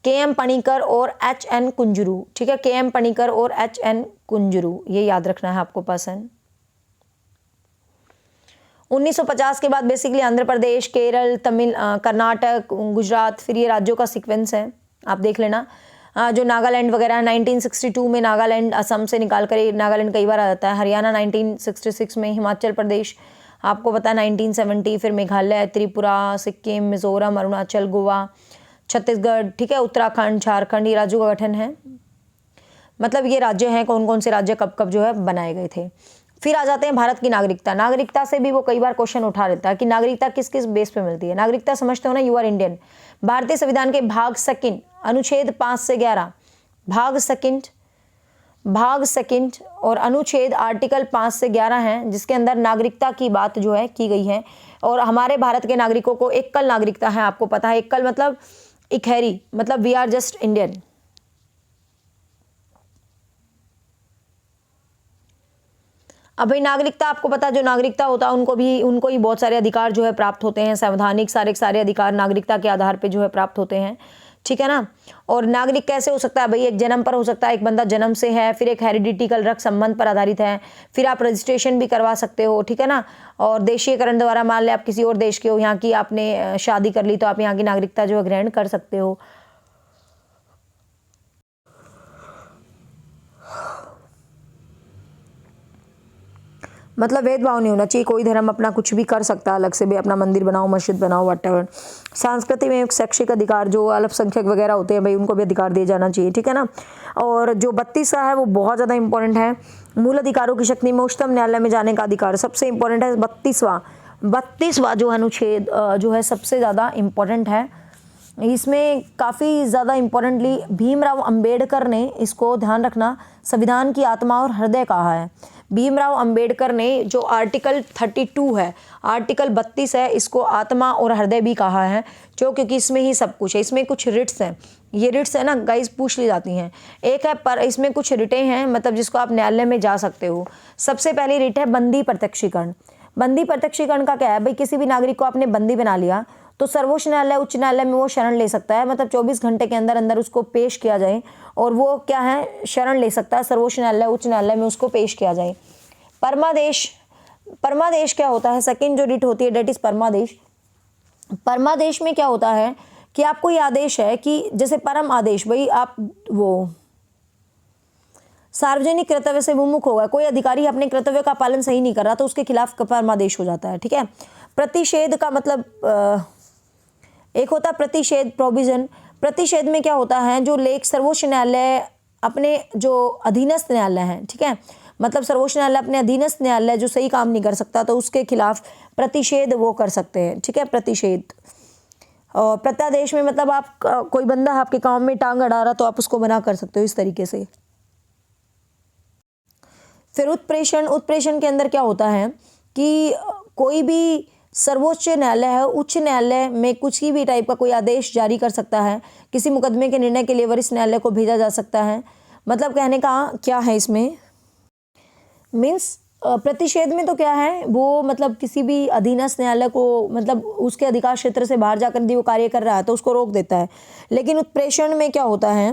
के.एम. पणिकर और H.N. कुंजरू, ठीक है। के.एम. पणिकर और H.N. कुंजरू, ये याद रखना है आपको पर्सन। 1950 के बाद बेसिकली आंध्र प्रदेश, केरल, तमिल, कर्नाटक, गुजरात, फिर ये राज्यों का सीक्वेंस है, आप देख लेना। जो नागालैंड वगैरह है 1962 में नागालैंड असम से निकाल कर नागालैंड कई बार आ जाता है। हरियाणा 1966 में, हिमाचल प्रदेश आपको पता है 1970, फिर मेघालय, त्रिपुरा, सिक्किम, मिजोरम, अरुणाचल, गोवा, छत्तीसगढ़, ठीक है, उत्तराखंड, झारखंड, ये राज्यों का गठन है। मतलब ये राज्य हैं, कौन कौन से राज्य कब कब जो है बनाए गए थे। फिर आ जाते हैं भारत की नागरिकता। नागरिकता से भी वो कई बार क्वेश्चन उठा लेता है कि नागरिकता किस किस बेस पे मिलती है। नागरिकता समझते हो ना, यू आर इंडियन। भारतीय संविधान के भाग सेकंड अनुच्छेद 5 से 11, भाग सेकंड और अनुच्छेद आर्टिकल 5 से 11 हैं, जिसके अंदर नागरिकता की बात जो है की गई है। और हमारे भारत के नागरिकों को एकल नागरिकता है, आपको पता है। एकल मतलब इकहरी, मतलब वी आर जस्ट इंडियन। अब भाई नागरिकता आपको पता है, जो नागरिकता होता है उनको ही बहुत सारे अधिकार जो है प्राप्त होते हैं। संवैधानिक सारे अधिकार नागरिकता के आधार पे जो है प्राप्त होते हैं, ठीक है ना। और नागरिक कैसे हो सकता है भाई? एक जन्म पर हो सकता है, एक बंदा जन्म से है, फिर एक हेरिडिटिकल रक्त संबंध पर आधारित है, फिर आप रजिस्ट्रेशन भी करवा सकते हो, ठीक है ना। और देशीयकरण द्वारा मान ले आप किसी और देश के हो, यहाँ की आपने शादी कर ली तो आप यहाँ की नागरिकता जो है ग्रहण कर सकते हो। मतलब भेदभाव नहीं होना चाहिए, कोई धर्म अपना कुछ भी कर सकता है अलग से भी, अपना मंदिर बनाओ, मस्जिद बनाओ, व्हाटएवर। सांस्कृतिक एवं शैक्षिक अधिकार, जो अल्पसंख्यक वगैरह होते हैं भाई उनको भी अधिकार दिया जाना चाहिए, ठीक है ना। और जो 32वां है वो बहुत ज़्यादा इंपॉर्टेंट है। मूल अधिकारों की शक्ति में उच्चतम न्यायालय में जाने का अधिकार सबसे इंपॉर्टेंट है। 32वां जो अनुच्छेद जो है सबसे ज़्यादा इम्पोर्टेंट है। इसमें काफ़ी ज़्यादा इम्पोर्टेंटली भीमराव अंबेडकर ने, इसको ध्यान रखना, संविधान की आत्मा और हृदय कहा है। भीमराव अंबेडकर ने जो आर्टिकल 32 है, आर्टिकल 32 है, इसको आत्मा और हृदय भी कहा है, क्योंकि इसमें ही सब कुछ है। इसमें कुछ रिट्स हैं, ये रिट्स है ना गाइस, पूछ ली जाती हैं। एक है पर इसमें कुछ रिटें हैं, मतलब जिसको आप न्यायालय में जा सकते हो। सबसे पहली रिट है बंदी प्रत्यक्षीकरण। बंदी प्रत्यक्षीकरण का क्या है भाई? किसी भी नागरिक को आपने बंदी बना लिया तो सर्वोच्च न्यायालय, उच्च न्यायालय में वो शरण ले सकता है। मतलब 24 घंटे के अंदर अंदर उसको पेश किया जाए और वो क्या है, शरण ले सकता है। सर्वोच्च न्यायालय, उच्च न्यायालय में उसको पेश किया जाए। परमादेश क्या होता है? सेकंड जो रिट होती है डेट इज परमादेश। परमादेश में क्या होता है कि आपको ये आदेश है कि जैसे परम आदेश, भाई आप वो सार्वजनिक कर्तव्य से विमुख होगा, कोई अधिकारी अपने कर्तव्य का पालन सही नहीं कर रहा तो उसके खिलाफ परमादेश हो जाता है, ठीक है। प्रतिषेध का मतलब एक होता है प्रतिषेध, प्रोविजन। प्रतिषेध में क्या होता है, जो लेख सर्वोच्च न्यायालय अपने जो अधीनस्थ न्यायालय है, ठीक है, मतलब सर्वोच्च न्यायालय अपने अधीनस्थ न्यायालय जो सही काम नहीं कर सकता तो उसके खिलाफ प्रतिषेध वो कर सकते हैं, ठीक है, प्रतिषेध। और प्रत्यादेश में मतलब आप कोई बंदा आपके काम में टांग अड़ा रहा तो आप उसको मना कर सकते हो, इस तरीके से। फिर उत्प्रेषण के अंदर क्या होता है कि कोई भी सर्वोच्च न्यायालय है, उच्च न्यायालय में कुछ भी टाइप का कोई आदेश जारी कर सकता है। किसी मुकदमे के निर्णय के लिए वरिष्ठ न्यायालय को भेजा जा सकता है। मतलब कहने का क्या है इसमें, मीन्स प्रतिषेध में तो क्या है वो, मतलब किसी भी अधीनस्थ न्यायालय को, मतलब उसके अधिकार क्षेत्र से बाहर जाकर यदि वो कार्य कर रहा है तो उसको रोक देता है। लेकिन उत्प्रेषण में क्या होता है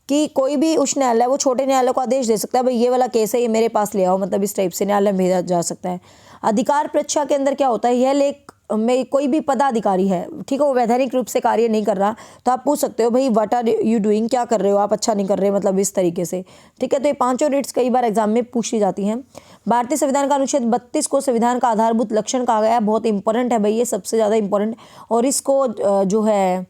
कि कोई भी उच्च न्यायालय वो छोटे न्यायालय को आदेश दे सकता है, भाई ये वाला केस है, ये मेरे पास ले आओ, मतलब इस टाइप से न्यायालय में भेजा जा सकता है। अधिकार परीक्षा के अंदर क्या होता है, यह लेख में कोई भी पदाधिकारी है, ठीक है, वो वैधानिक रूप से कार्य नहीं कर रहा तो आप पूछ सकते हो भाई व्हाट आर यू डूइंग, क्या कर रहे हो आप, अच्छा नहीं कर रहे, मतलब इस तरीके से, ठीक है। तो ये पांचों रिट्स कई बार एग्जाम में पूछी जाती हैं। भारतीय संविधान का अनुच्छेद 32 को संविधान का आधारभूत लक्षण कहा गया है। बहुत इंपॉर्टेंट है भाई, ये सबसे ज़्यादा इंपॉर्टेंट। और इसको जो है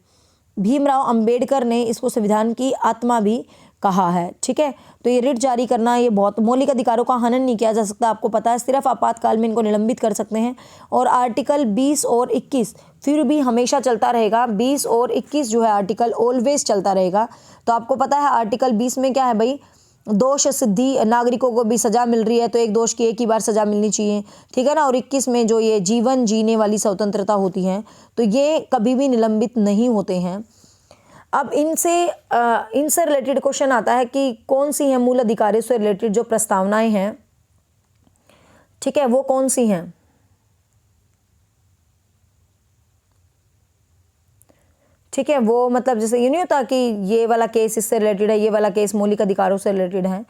भीमराव अंबेडकर ने इसको संविधान की आत्मा भी कहा है। ठीक है, तो ये रिट जारी करना, ये बहुत, मौलिक अधिकारों का हनन नहीं किया जा सकता, आपको पता है, सिर्फ आपातकाल में इनको निलंबित कर सकते हैं। और आर्टिकल 20 और 21 फिर भी हमेशा चलता रहेगा, 20 और 21 जो है आर्टिकल ऑलवेज चलता रहेगा। तो आपको पता है आर्टिकल 20 में क्या है भाई, दोष सिद्धि, नागरिकों को भी सजा मिल रही है तो एक दोष की एक ही बार सजा मिलनी चाहिए, ठीक है ना। और 21 में जो ये जीवन जीने वाली स्वतंत्रता होती है तो ये कभी भी निलंबित नहीं होते हैं। अब इनसे रिलेटेड क्वेश्चन आता है कि कौन सी है मूल अधिकारों से रिलेटेड जो प्रस्तावनाएं हैं, ठीक है, वो कौन सी हैं। ठीक है, वो मतलब जैसे ये नहीं होता कि ये वाला केस इससे रिलेटेड है, ये वाला केस मौलिक अधिकारों से रिलेटेड है,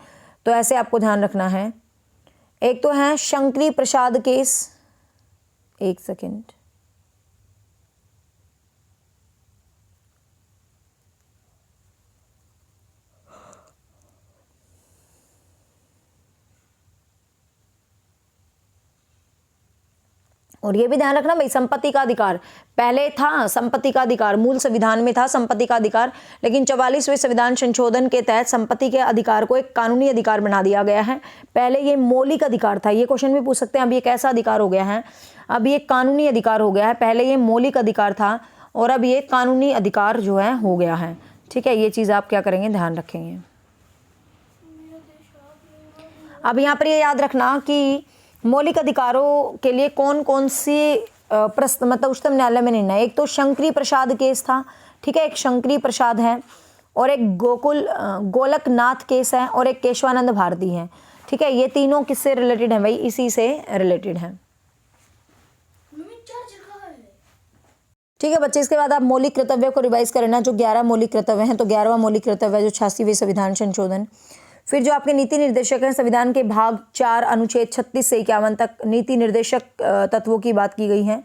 तो ऐसे आपको ध्यान रखना है। एक तो है शंकरी प्रसाद केस, एक सेकेंड, और ये भी ध्यान रखना भाई, संपत्ति का अधिकार पहले था, संपत्ति का अधिकार मूल संविधान में था संपत्ति का अधिकार, लेकिन 44वें संविधान संशोधन के तहत संपत्ति के अधिकार को एक कानूनी अधिकार बना दिया गया है। पहले ये मौलिक अधिकार था, ये क्वेश्चन भी पूछ सकते हैं, अब ये कैसा अधिकार हो गया है, अब ये कानूनी अधिकार हो गया है। पहले ये मौलिक अधिकार था और अब ये कानूनी अधिकार जो है हो गया है। ठीक है, ये चीज़ आप क्या करेंगे, ध्यान रखेंगे। अब यहाँ पर ये याद रखना कि मौलिक अधिकारों के लिए कौन कौन सी मतलब उच्चतम न्यायालय में निर्णय, एक तो शंकरी प्रसाद केस था, ठीक है, एक शंकरी प्रसाद है, और एक गोलकनाथ केस है, और एक केशवानंद भारती है। ठीक है, ये तीनों किससे रिलेटेड है भाई, इसी से रिलेटेड है। ठीक है बच्चे, इसके बाद आप मौलिक कर्तव्य को रिवाइज करना, जो 11 मौलिक कर्तव्य हैं, तो 11वां मौलिक कर्तव्य जो 86वें संविधान संशोधन। फिर जो आपके नीति निर्देशक हैं, संविधान के भाग 4 अनुच्छेद 36 से 51 तक नीति निर्देशक तत्वों की बात की गई है।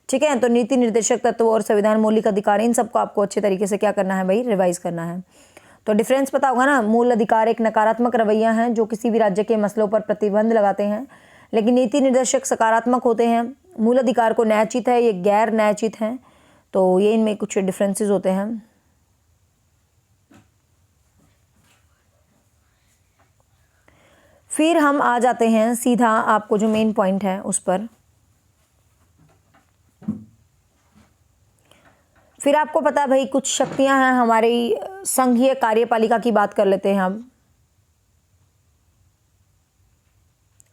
ठीक है, तो नीति निर्देशक तत्व और संविधान मौलिक अधिकार, इन सबको आपको अच्छे तरीके से क्या करना है भाई, रिवाइज करना है। तो डिफरेंस पता होगा ना, मूल अधिकार एक नकारात्मक रवैया है जो किसी भी राज्य के मसलों पर प्रतिबंध लगाते हैं, लेकिन नीति निर्देशक सकारात्मक होते हैं। मूल अधिकार को न्यायोचित है, ये गैर न्यायोचित है, तो ये इनमें कुछ डिफरेंसेस होते हैं। फिर हम आ जाते हैं सीधा आपको जो मेन पॉइंट है उस पर। फिर आपको पता है भाई कुछ शक्तियां हैं हमारी संघीय कार्यपालिका की बात कर लेते हैं हम।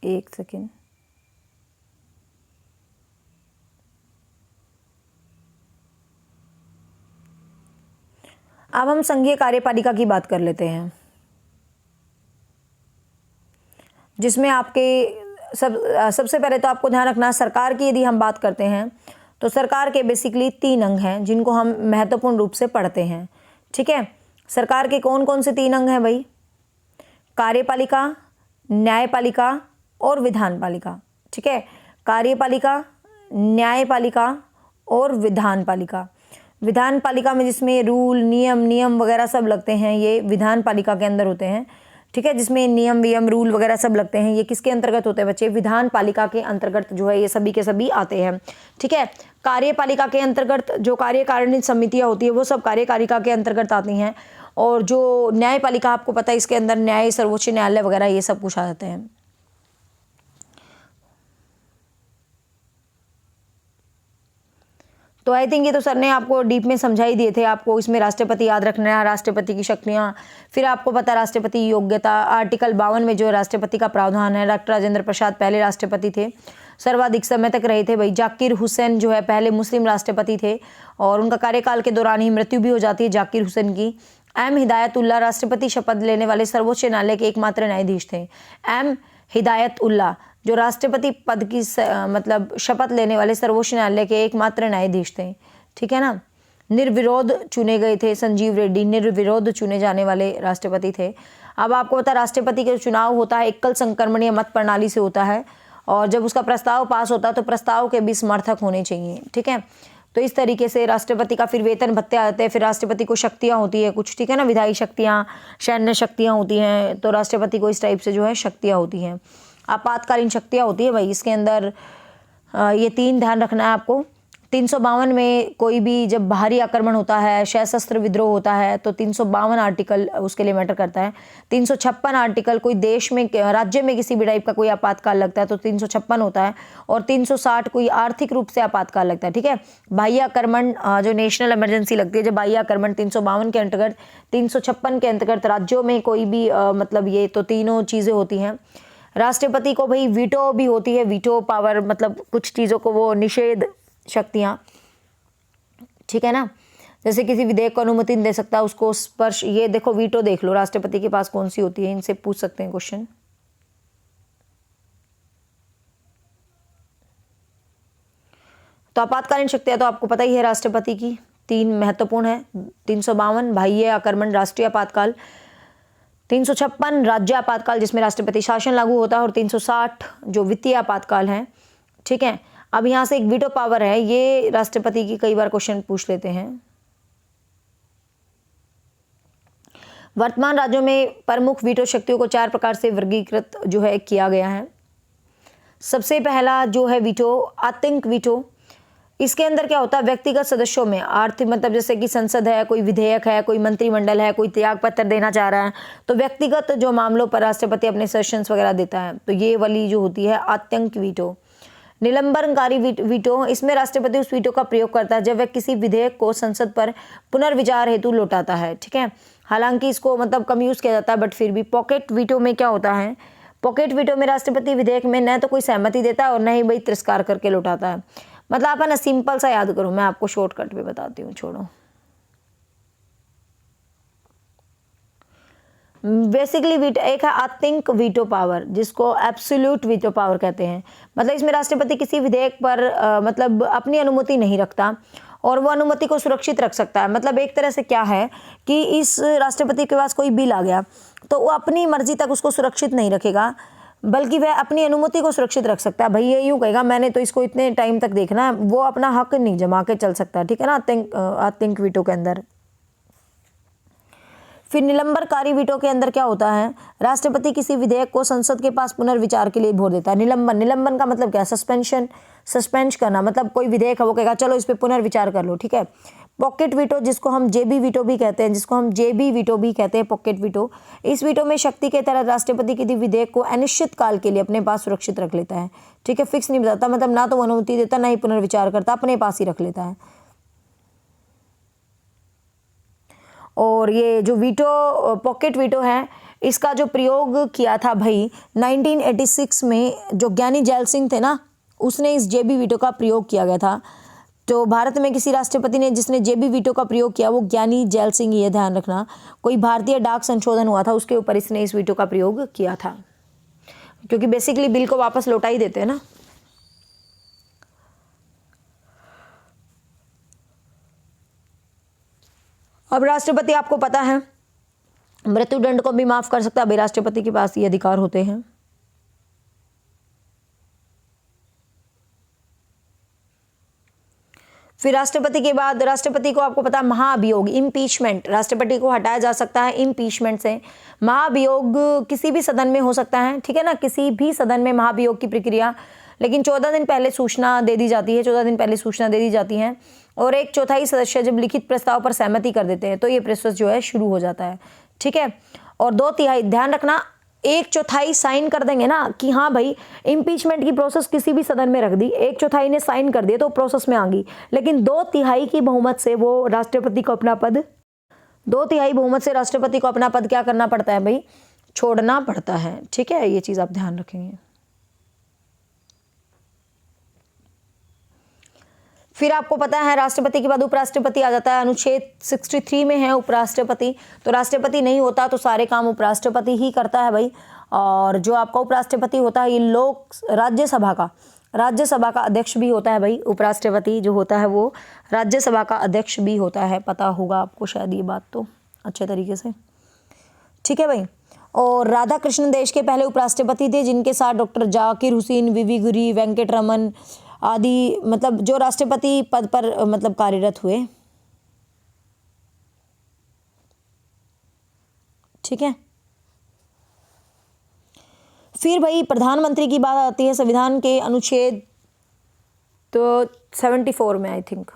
एक सेकेंड, अब हम संघीय कार्यपालिका की बात कर लेते हैं, जिसमें आपके सबसे पहले तो आपको ध्यान रखना, सरकार की यदि हम बात करते हैं तो सरकार के बेसिकली 3 अंग हैं जिनको हम महत्वपूर्ण रूप से पढ़ते हैं। ठीक है, सरकार के कौन कौन से 3 अंग हैं भाई, कार्यपालिका, न्यायपालिका और विधानपालिका। ठीक है, कार्यपालिका, न्यायपालिका और विधानपालिका। विधानपालिका में जिसमें रूल नियम वगैरह सब लगते हैं, ये विधानपालिका के अंदर होते हैं। ठीक है, जिसमें नियम वियम रूल वगैरह सब लगते हैं, ये किसके अंतर्गत होते हैं बच्चे, विधानपालिका के अंतर्गत जो है ये सभी के सभी आते हैं। ठीक है, कार्यपालिका के अंतर्गत जो कार्यकारिणी समितियां होती है वो सब कार्यपालिका के अंतर्गत आती हैं, और जो न्यायपालिका आपको पता है इसके अंदर न्याय, सर्वोच्च न्यायालय वगैरह ये सब कुछ आ जाते हैं। तो आई थिंक ये तो सर ने आपको डीप में समझा ही दिए थे। आपको इसमें राष्ट्रपति याद रखना है, राष्ट्रपति की शक्तियाँ, फिर आपको पता राष्ट्रपति योग्यता, आर्टिकल 52 में जो राष्ट्रपति का प्रावधान है। डॉक्टर राजेंद्र प्रसाद पहले राष्ट्रपति थे, सर्वाधिक समय तक रहे थे भाई। जाकिर हुसैन जो है पहले मुस्लिम राष्ट्रपति थे और उनका कार्यकाल के दौरान ही मृत्यु भी हो जाती है जाकिर हुसैन की। एम हिदायतुल्लाह राष्ट्रपति शपथ लेने वाले सर्वोच्च न्यायालय के एकमात्र न्यायाधीश थे। एम हिदायतुल्लाह जो राष्ट्रपति पद की मतलब शपथ लेने वाले सर्वोच्च न्यायालय के एकमात्र न्यायाधीश थे। ठीक है ना, निर्विरोध चुने गए थे। संजीव रेड्डी निर्विरोध चुने जाने वाले राष्ट्रपति थे। अब आपको पता राष्ट्रपति का चुनाव होता है एकल संक्रमणीय मत प्रणाली से होता है, और जब उसका प्रस्ताव पास होता है तो प्रस्ताव के भी समर्थक होने चाहिए। ठीक है, तो इस तरीके से राष्ट्रपति का फिर वेतन भत्ते आते हैं। फिर राष्ट्रपति को शक्तियाँ होती है कुछ, ठीक है ना, विधायी शक्तियाँ, सैन्य शक्तियाँ होती हैं, तो राष्ट्रपति को इस टाइप से जो है शक्तियाँ होती हैं। आपातकालीन शक्तियाँ होती है भाई, इसके अंदर ये 3 ध्यान रखना है आपको। 352 में कोई भी जब बाहरी आक्रमण होता है, सशस्त्र विद्रोह होता है, तो 352 आर्टिकल उसके लिए मैटर करता है। 356 आर्टिकल कोई देश में, राज्य में किसी भी टाइप का कोई आपातकाल लगता है तो 356 होता है। और 360 कोई आर्थिक रूप से आपातकाल लगता है, ठीक है। बाह्य आक्रमण जो नेशनल इमरजेंसी लगती है, जब बाह्य आक्रमण 352 के अंतर्गत, 356 के अंतर्गत राज्यों में कोई भी मतलब ये तो तीनों चीज़ें होती हैं। राष्ट्रपति को भाई वीटो भी होती है, वीटो पावर, मतलब कुछ चीज़ों को वो निषेध शक्तियां, ठीक है ना, जैसे किसी विधेयक को अनुमति नहीं दे सकता, उसको स्पर्श, ये देखो वीटो देख लो राष्ट्रपति के पास कौन सी होती है, इनसे पूछ सकते हैं क्वेश्चन। तो आपातकालीन शक्तियां तो आपको पता ही है राष्ट्रपति की, 3 महत्वपूर्ण है। 352 बाह्य आक्रमण राष्ट्रीय आपातकाल, 356 राज्य आपातकाल जिसमें राष्ट्रपति शासन लागू होता है, और 360 जो वित्तीय आपातकाल है, ठीक है। अब यहाँ से एक वीटो पावर है, ये राष्ट्रपति की कई बार क्वेश्चन पूछ लेते हैं। वर्तमान राज्यों में प्रमुख वीटो शक्तियों को 4 प्रकार से वर्गीकृत जो है किया गया है। सबसे पहला जो है वीटो, आतंक वीटो। इसके अंदर क्या होता है, व्यक्तिगत सदस्यों में आर्थिक, मतलब जैसे कि संसद है, कोई विधेयक है, कोई मंत्रिमंडल है, कोई त्याग पत्र देना चाह रहा है, तो व्यक्तिगत जो मामलों पर राष्ट्रपति अपने सजेशंस वगैरह देता है, तो ये वाली जो होती है आतंक वीटो। निलंबनकारी वीटो, इसमें राष्ट्रपति उस वीटो का प्रयोग करता है जब वह किसी विधेयक को संसद पर पुनर्विचार हेतु लौटाता है, ठीक है। हालांकि इसको मतलब कम यूज किया जाता है, बट फिर भी। पॉकेट वीटो में क्या होता है, पॉकेट वीटो में राष्ट्रपति विधेयक में न तो कोई सहमति देता है और न ही भाई तिरस्कार करके लौटाता है। मतलब आप है ना सिंपल सा याद करो, मैं आपको शॉर्टकट भी बताती हूँ, छोड़ो। बेसिकली वीटो एक है आतंक वीटो पावर, जिसको एब्सोल्यूट वीटो पावर कहते हैं। मतलब इसमें राष्ट्रपति किसी विधेयक पर मतलब अपनी अनुमति नहीं रखता और वो अनुमति को सुरक्षित रख सकता है। मतलब एक तरह से क्या है कि इस राष्ट्रपति के पास कोई बिल आ गया तो वो अपनी मर्जी तक उसको सुरक्षित नहीं रखेगा, बल्कि वह अपनी अनुमति को सुरक्षित रख सकता है। भाई ये यूँ कहेगा मैंने तो इसको इतने टाइम तक देखना है, वो अपना हक नहीं जमा के चल सकता, ठीक है ना, आतंक वीटो के अंदर। फिर निलंबनकारी वीटो के अंदर क्या होता है, राष्ट्रपति किसी विधेयक को संसद के पास पुनर्विचार के लिए भेज देता है। निलंबन का मतलब क्या है, सस्पेंड करना, मतलब कोई विधेयक है वो कहेगा चलो इस पे पुनर्विचार कर लो, ठीक है। पॉकेट वीटो, जिसको हम जेबी वीटो भी कहते हैं, पॉकेट वीटो, इस वीटो में शक्ति के तहत राष्ट्रपति किसी विधेयक को अनिश्चित काल के लिए अपने पास सुरक्षित रख लेता है, ठीक है। फिक्स नहीं बताता, मतलब ना तो अनुमति देता ना ही पुनर्विचार करता, अपने पास ही रख लेता है। और ये जो वीटो, पॉकेट वीटो है, इसका जो प्रयोग किया था भाई 1986 में, जो ज्ञानी जैल सिंह थे ना, उसने इस जेबी वीटो का प्रयोग किया गया था। तो भारत में किसी राष्ट्रपति ने जिसने जेबी वीटो का प्रयोग किया वो ज्ञानी जैल सिंह, ये ध्यान रखना। कोई भारतीय डाक संशोधन हुआ था, उसके ऊपर इसने इस वीटो का प्रयोग किया था, क्योंकि बेसिकली बिल को वापस लौटा ही देते हैं ना। अब राष्ट्रपति आपको पता है मृत्युदंड को भी माफ कर सकता है, भाई राष्ट्रपति के पास ये अधिकार होते हैं। फिर राष्ट्रपति के बाद राष्ट्रपति को आपको पता है महाभियोग, इम्पीचमेंट, राष्ट्रपति को हटाया जा सकता है इम्पीचमेंट से। महाभियोग किसी भी सदन में हो सकता है, ठीक है ना, किसी भी सदन में महाभियोग की प्रक्रिया, लेकिन 14 दिन पहले सूचना दे दी जाती है, 14 दिन पहले सूचना दे दी जाती है। और 1/4 सदस्य जब लिखित प्रस्ताव पर सहमति कर देते हैं तो ये प्रोसेस जो है शुरू हो जाता है, ठीक है। और 2/3, ध्यान रखना, 1/4 साइन कर देंगे ना कि हाँ भाई इम्पीचमेंट की प्रोसेस किसी भी सदन में रख दी, 1/4 ने साइन कर दिए तो प्रोसेस में आ गई, लेकिन 2/3 की बहुमत से वो राष्ट्रपति को अपना पद, 2/3 बहुमत से राष्ट्रपति को अपना पद क्या करना पड़ता है भाई, छोड़ना पड़ता है, ठीक है। ये चीज आप ध्यान रखेंगे। फिर आपको पता है राष्ट्रपति के बाद उपराष्ट्रपति आ जाता है, अनुच्छेद 63 में है उपराष्ट्रपति, तो राष्ट्रपति नहीं होता तो सारे काम उपराष्ट्रपति ही करता है भाई। और जो आपका उपराष्ट्रपति होता है ये राज्यसभा का अध्यक्ष भी होता है भाई। उपराष्ट्रपति जो होता है वो राज्यसभा का अध्यक्ष भी होता है, पता होगा आपको शायद ये बात तो अच्छे तरीके से, ठीक है भाई। और राधा कृष्णन देश के पहले उपराष्ट्रपति थे, जिनके साथ डॉक्टर जाकिर हुसैन, वीवी गिरी, वेंकट रमन आदि, मतलब जो राष्ट्रपति पद पर मतलब कार्यरत हुए, ठीक है। फिर भाई प्रधानमंत्री की बात आती है। संविधान के अनुच्छेद तो 74 में आई थिंक,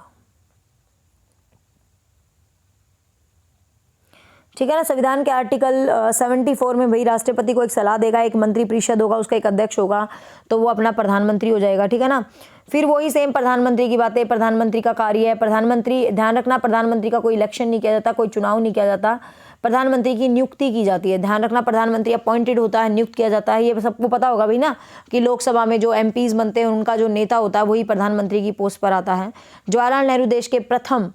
ठीक है ना। संविधान के आर्टिकल 74 में भाई राष्ट्रपति को एक सलाह देगा, एक मंत्री परिषद होगा, उसका एक अध्यक्ष होगा, तो वो अपना प्रधानमंत्री हो जाएगा, ठीक है ना। फिर वही सेम प्रधानमंत्री की बातें, प्रधानमंत्री का कार्य है, प्रधानमंत्री, ध्यान रखना प्रधानमंत्री का कोई इलेक्शन नहीं किया जाता, कोई चुनाव नहीं किया जाता, प्रधानमंत्री की नियुक्ति की जाती है। ध्यान रखना प्रधानमंत्री अपॉइंटेड होता है, नियुक्त किया जाता है। ये सबको पता होगा भाई ना कि लोकसभा में जो एमपीज बनते हैं उनका जो नेता होता है वही प्रधानमंत्री की पोस्ट पर आता है। जवाहरलाल नेहरू देश के प्रथम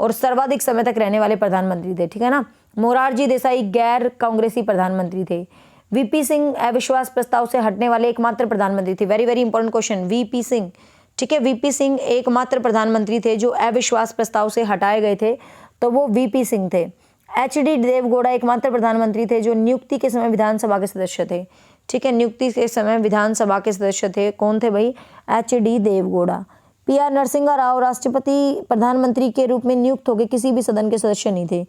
और सर्वाधिक समय तक रहने वाले प्रधानमंत्री थे, ठीक है ना। मोरारजी देसाई गैर कांग्रेसी प्रधानमंत्री थे। वीपी सिंह अविश्वास प्रस्ताव से हटने वाले एकमात्र प्रधानमंत्री थे। Very very important question, VP Singh, ठीक है। वीपी सिंह एकमात्र प्रधानमंत्री थे जो अविश्वास प्रस्ताव से हटाए गए थे, तो वो वीपी सिंह थे। एचडी देवगौड़ा एकमात्र प्रधानमंत्री थे जो नियुक्ति के समय विधानसभा के सदस्य थे, ठीक है। नियुक्ति के समय विधानसभा के सदस्य थे, कौन थे भाई? एचडी देवगौड़ा। पीआर नरसिंहा राव राष्ट्रपति प्रधानमंत्री के रूप में नियुक्त होकर किसी भी सदन के सदस्य नहीं थे।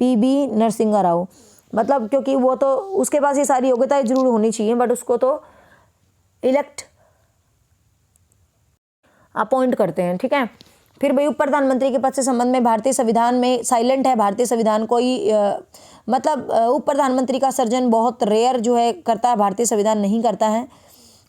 पीबी नरसिंहा राव, मतलब क्योंकि वो तो उसके पास ये सारी योग्यताएं जरूर होनी चाहिए, बट उसको तो इलेक्ट अपॉइंट करते हैं, ठीक है। फिर भाई उप प्रधानमंत्री के पद से संबंध में भारतीय संविधान में साइलेंट है। भारतीय संविधान कोई मतलब उप प्रधानमंत्री का सर्जन बहुत रेयर जो है करता है, भारतीय संविधान नहीं करता है।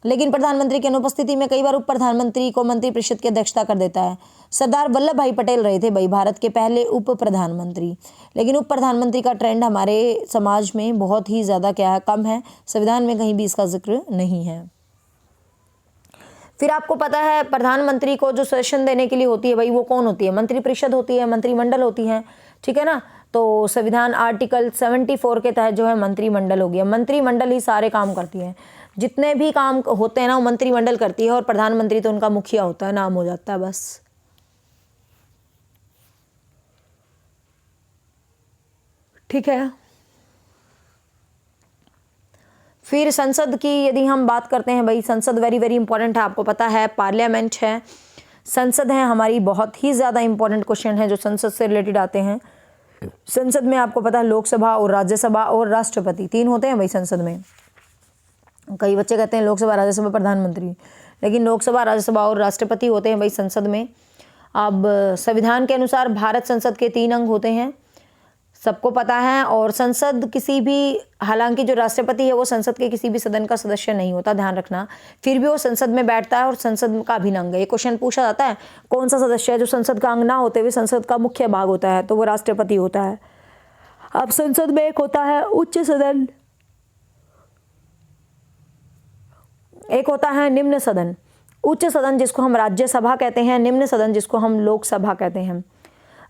लेकिन प्रधानमंत्री की अनुपस्थिति में कई बार उप प्रधानमंत्री को मंत्रिपरिषद की अध्यक्षता कर देता है। सरदार वल्लभ भाई पटेल रहे थे भाई भारत के पहले उप प्रधानमंत्री। लेकिन उप प्रधानमंत्री का ट्रेंड हमारे समाज में बहुत ही ज़्यादा क्या है, कम है। संविधान में कहीं भी इसका जिक्र नहीं है। फिर आपको पता है प्रधानमंत्री को जो सजेशन देने के लिए होती है भाई वो कौन होती है? मंत्रिपरिषद होती है, मंत्रिमंडल होती है, ठीक है ना। तो संविधान आर्टिकल 74 के तहत जो है मंत्रिमंडल हो गया। मंत्रिमंडल ही सारे काम करती है, जितने भी काम होते हैं ना वो मंत्रिमंडल करती है, और प्रधानमंत्री तो उनका मुखिया होता है, नाम हो जाता है बस, ठीक है। फिर संसद की यदि हम बात करते हैं भाई, संसद वेरी वेरी इंपॉर्टेंट है, आपको पता है पार्लियामेंट है, संसद है हमारी। बहुत ही ज़्यादा इंपॉर्टेंट क्वेश्चन है जो संसद से रिलेटेड आते हैं। संसद में आपको पता है लोकसभा और राज्यसभा और राष्ट्रपति, तीन होते हैं भाई संसद में। कई बच्चे कहते हैं लोकसभा, राज्यसभा, प्रधानमंत्री, लेकिन लोकसभा, राज्यसभा और राष्ट्रपति होते हैं भाई संसद में। अब संविधान के अनुसार भारत संसद के 3 अंग होते हैं, सबको पता है। और संसद किसी भी, हालांकि जो राष्ट्रपति है वो संसद के किसी भी सदन का सदस्य नहीं होता, ध्यान रखना, फिर भी वो संसद में बैठता है और संसद का अभिन्न अंग है। ये क्वेश्चन पूछा जाता है कौन सा सदस्य है जो संसद का अंग ना होते हुए संसद का मुख्य भाग होता है, तो वो राष्ट्रपति होता है। अब संसद में एक होता है उच्च सदन, एक होता है निम्न सदन। उच्च सदन जिसको हम राज्यसभा कहते हैं, निम्न सदन जिसको हम लोकसभा कहते हैं।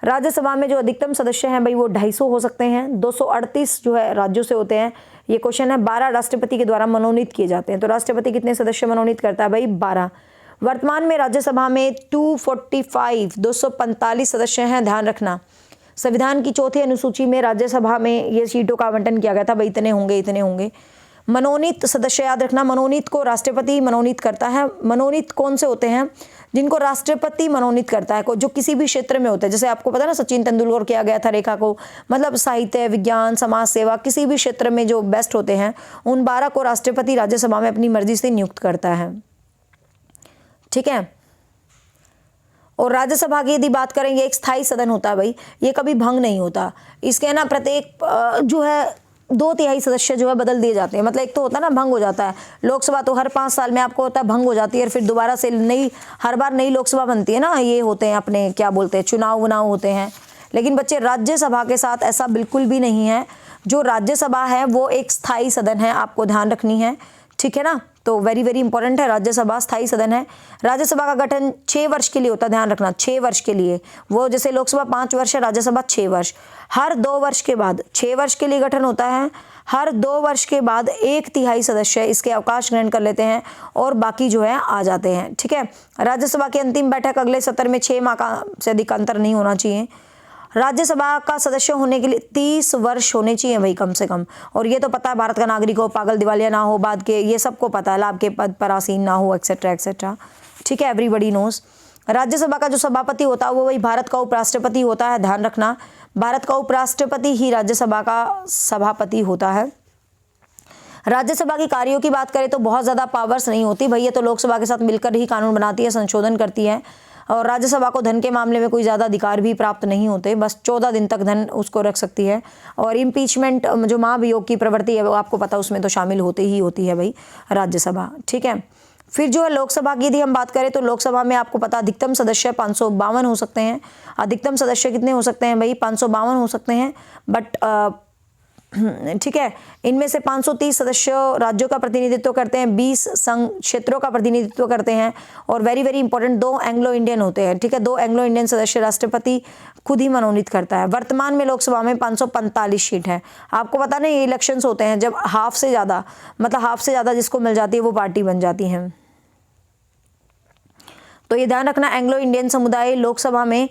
राज्यसभा में जो अधिकतम सदस्य हैं भाई वो 250 हो सकते हैं, 238 जो है राज्यों से होते हैं। ये क्वेश्चन है। 12 राष्ट्रपति के द्वारा मनोनीत किए जाते हैं। तो राष्ट्रपति कितने सदस्य मनोनीत करता है भाई? 12। वर्तमान में राज्यसभा में 245 सदस्य हैं, ध्यान रखना। संविधान की 4थी अनुसूची में राज्यसभा में ये सीटों का आवंटन किया गया था भाई, इतने होंगे इतने होंगे। मनोनीत सदस्य याद रखना, मनोनीत को राष्ट्रपति मनोनीत करता है। मनोनीत कौन से होते हैं? जिनको राष्ट्रपति मनोनीत करता है, जो किसी भी क्षेत्र में होते हैं। जैसे आपको पता है ना सचिन तेंदुलकर किया गया था रेखा को, मतलब साहित्य, विज्ञान, समाज सेवा, किसी भी क्षेत्र में जो बेस्ट होते हैं उन 12 को राष्ट्रपति राज्यसभा में अपनी मर्जी से नियुक्त करता है, ठीक है। और राज्यसभा की यदि बात करेंगे, एक स्थायी सदन होता है भाई, ये कभी भंग नहीं होता। इसके ना प्रत्येक जो है 2/3 सदस्य जो है बदल दिए जाते हैं। मतलब एक तो होता है ना भंग हो जाता है, लोकसभा तो हर 5 साल में आपको होता है भंग हो जाती है, और फिर दोबारा से नई, हर बार नई लोकसभा बनती है ना, ये होते हैं अपने क्या बोलते हैं चुनाव होते हैं। लेकिन बच्चे राज्यसभा के साथ ऐसा बिल्कुल भी नहीं है। जो राज्यसभा है वो एक स्थायी सदन है, आपको ध्यान रखनी है, ठीक है ना। तो वेरी वेरी इंपॉर्टेंट है, राज्यसभा स्थायी सदन है। राज्यसभा का गठन 6 वर्ष के लिए होता है, ध्यान रखना 6 वर्ष के लिए। वो जैसे लोकसभा 5 वर्ष है, राज्यसभा 6 वर्ष। हर 2 वर्ष के बाद, 6 वर्ष के लिए गठन होता है, हर 2 वर्ष के बाद 1/3 सदस्य इसके अवकाश ग्रहण कर लेते हैं और बाकी जो है आ जाते हैं, ठीक है। राज्यसभा की अंतिम बैठक अगले सत्र में 6 माह का से अधिक अंतर नहीं होना चाहिए। राज्यसभा का सदस्य होने के लिए 30 वर्ष होने चाहिए भाई कम से कम। और ये तो पता है भारत का नागरिक हो, पागल दिवालिया ना हो, बाद के ये सबको पता है, लाभ के पद पर आसीन ना हो, एक्सेट्रा एक्सेट्रा, ठीक है, एवरीबडी नोज। राज्यसभा का जो सभापति होता है वो वही भारत का उपराष्ट्रपति होता है, ध्यान रखना। भारत का उपराष्ट्रपति ही राज्यसभा का सभापति होता है। राज्यसभा की कार्यों की बात करें तो बहुत ज़्यादा पावर्स नहीं होती भाई, ये तो लोकसभा के साथ मिलकर ही कानून बनाती है, संशोधन करती है। और राज्यसभा को धन के मामले में कोई ज़्यादा अधिकार भी प्राप्त नहीं होते, बस 14 दिन तक धन उसको रख सकती है। और इम्पीचमेंट जो महाभियोग की प्रवृत्ति है वो आपको पता उसमें तो शामिल होती है भाई राज्यसभा, ठीक है। फिर जो है लोकसभा की यदि हम बात करें तो लोकसभा में आपको पता अधिकतम सदस्य 552 हो सकते हैं। अधिकतम सदस्य कितने हो सकते हैं भाई? 552 हो सकते हैं। बट ठीक है, इनमें से 530 सदस्य राज्यों का प्रतिनिधित्व करते हैं, 20 संघ क्षेत्रों का प्रतिनिधित्व करते हैं, और very very important 2 Anglo Indian होते हैं, ठीक है। 2 एंग्लो इंडियन सदस्य राष्ट्रपति खुद ही मनोनीत करता है। वर्तमान में लोकसभा में 545 सीट है। आपको पता नहीं, ये इलेक्शंस होते हैं जब हाफ से ज़्यादा जिसको मिल जाती है वो पार्टी बन जाती है। तो ये ध्यान रखना, एंग्लो इंडियन समुदाय लोकसभा में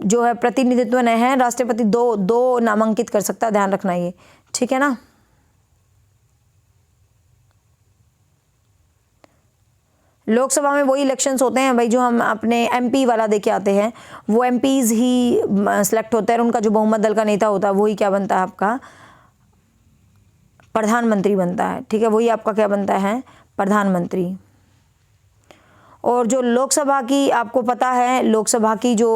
जो है प्रतिनिधित्व नहीं है, राष्ट्रपति दो नामांकित कर सकता है, ध्यान रखना ये, ठीक है ना। लोकसभा में वही इलेक्शंस होते हैं भाई जो हम अपने एमपी वाला देके आते हैं, वो एमपीज ही सिलेक्ट होते हैं, उनका जो बहुमत दल का नेता होता है वही क्या बनता है? आपका प्रधानमंत्री बनता है, ठीक है। वही आपका क्या बनता है? प्रधानमंत्री। और जो लोकसभा की आपको पता है, लोकसभा की जो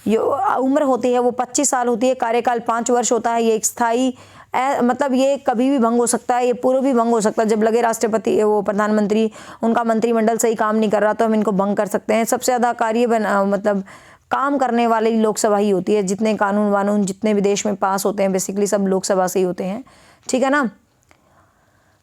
उम्र होती है वो 25 साल होती है, कार्यकाल 5 वर्ष होता है। ये एक स्थायी मतलब ये कभी भी भंग हो सकता है, ये पूर्व भी भंग हो सकता है। जब लगे राष्ट्रपति वो प्रधानमंत्री उनका मंत्रिमंडल सही काम नहीं कर रहा तो हम इनको भंग कर सकते हैं। सबसे ज़्यादा मतलब काम करने वाली लोकसभा ही होती है। जितने कानून वानून जितने भी देश में पास होते हैं बेसिकली सब लोकसभा से ही होते हैं, ठीक है ना।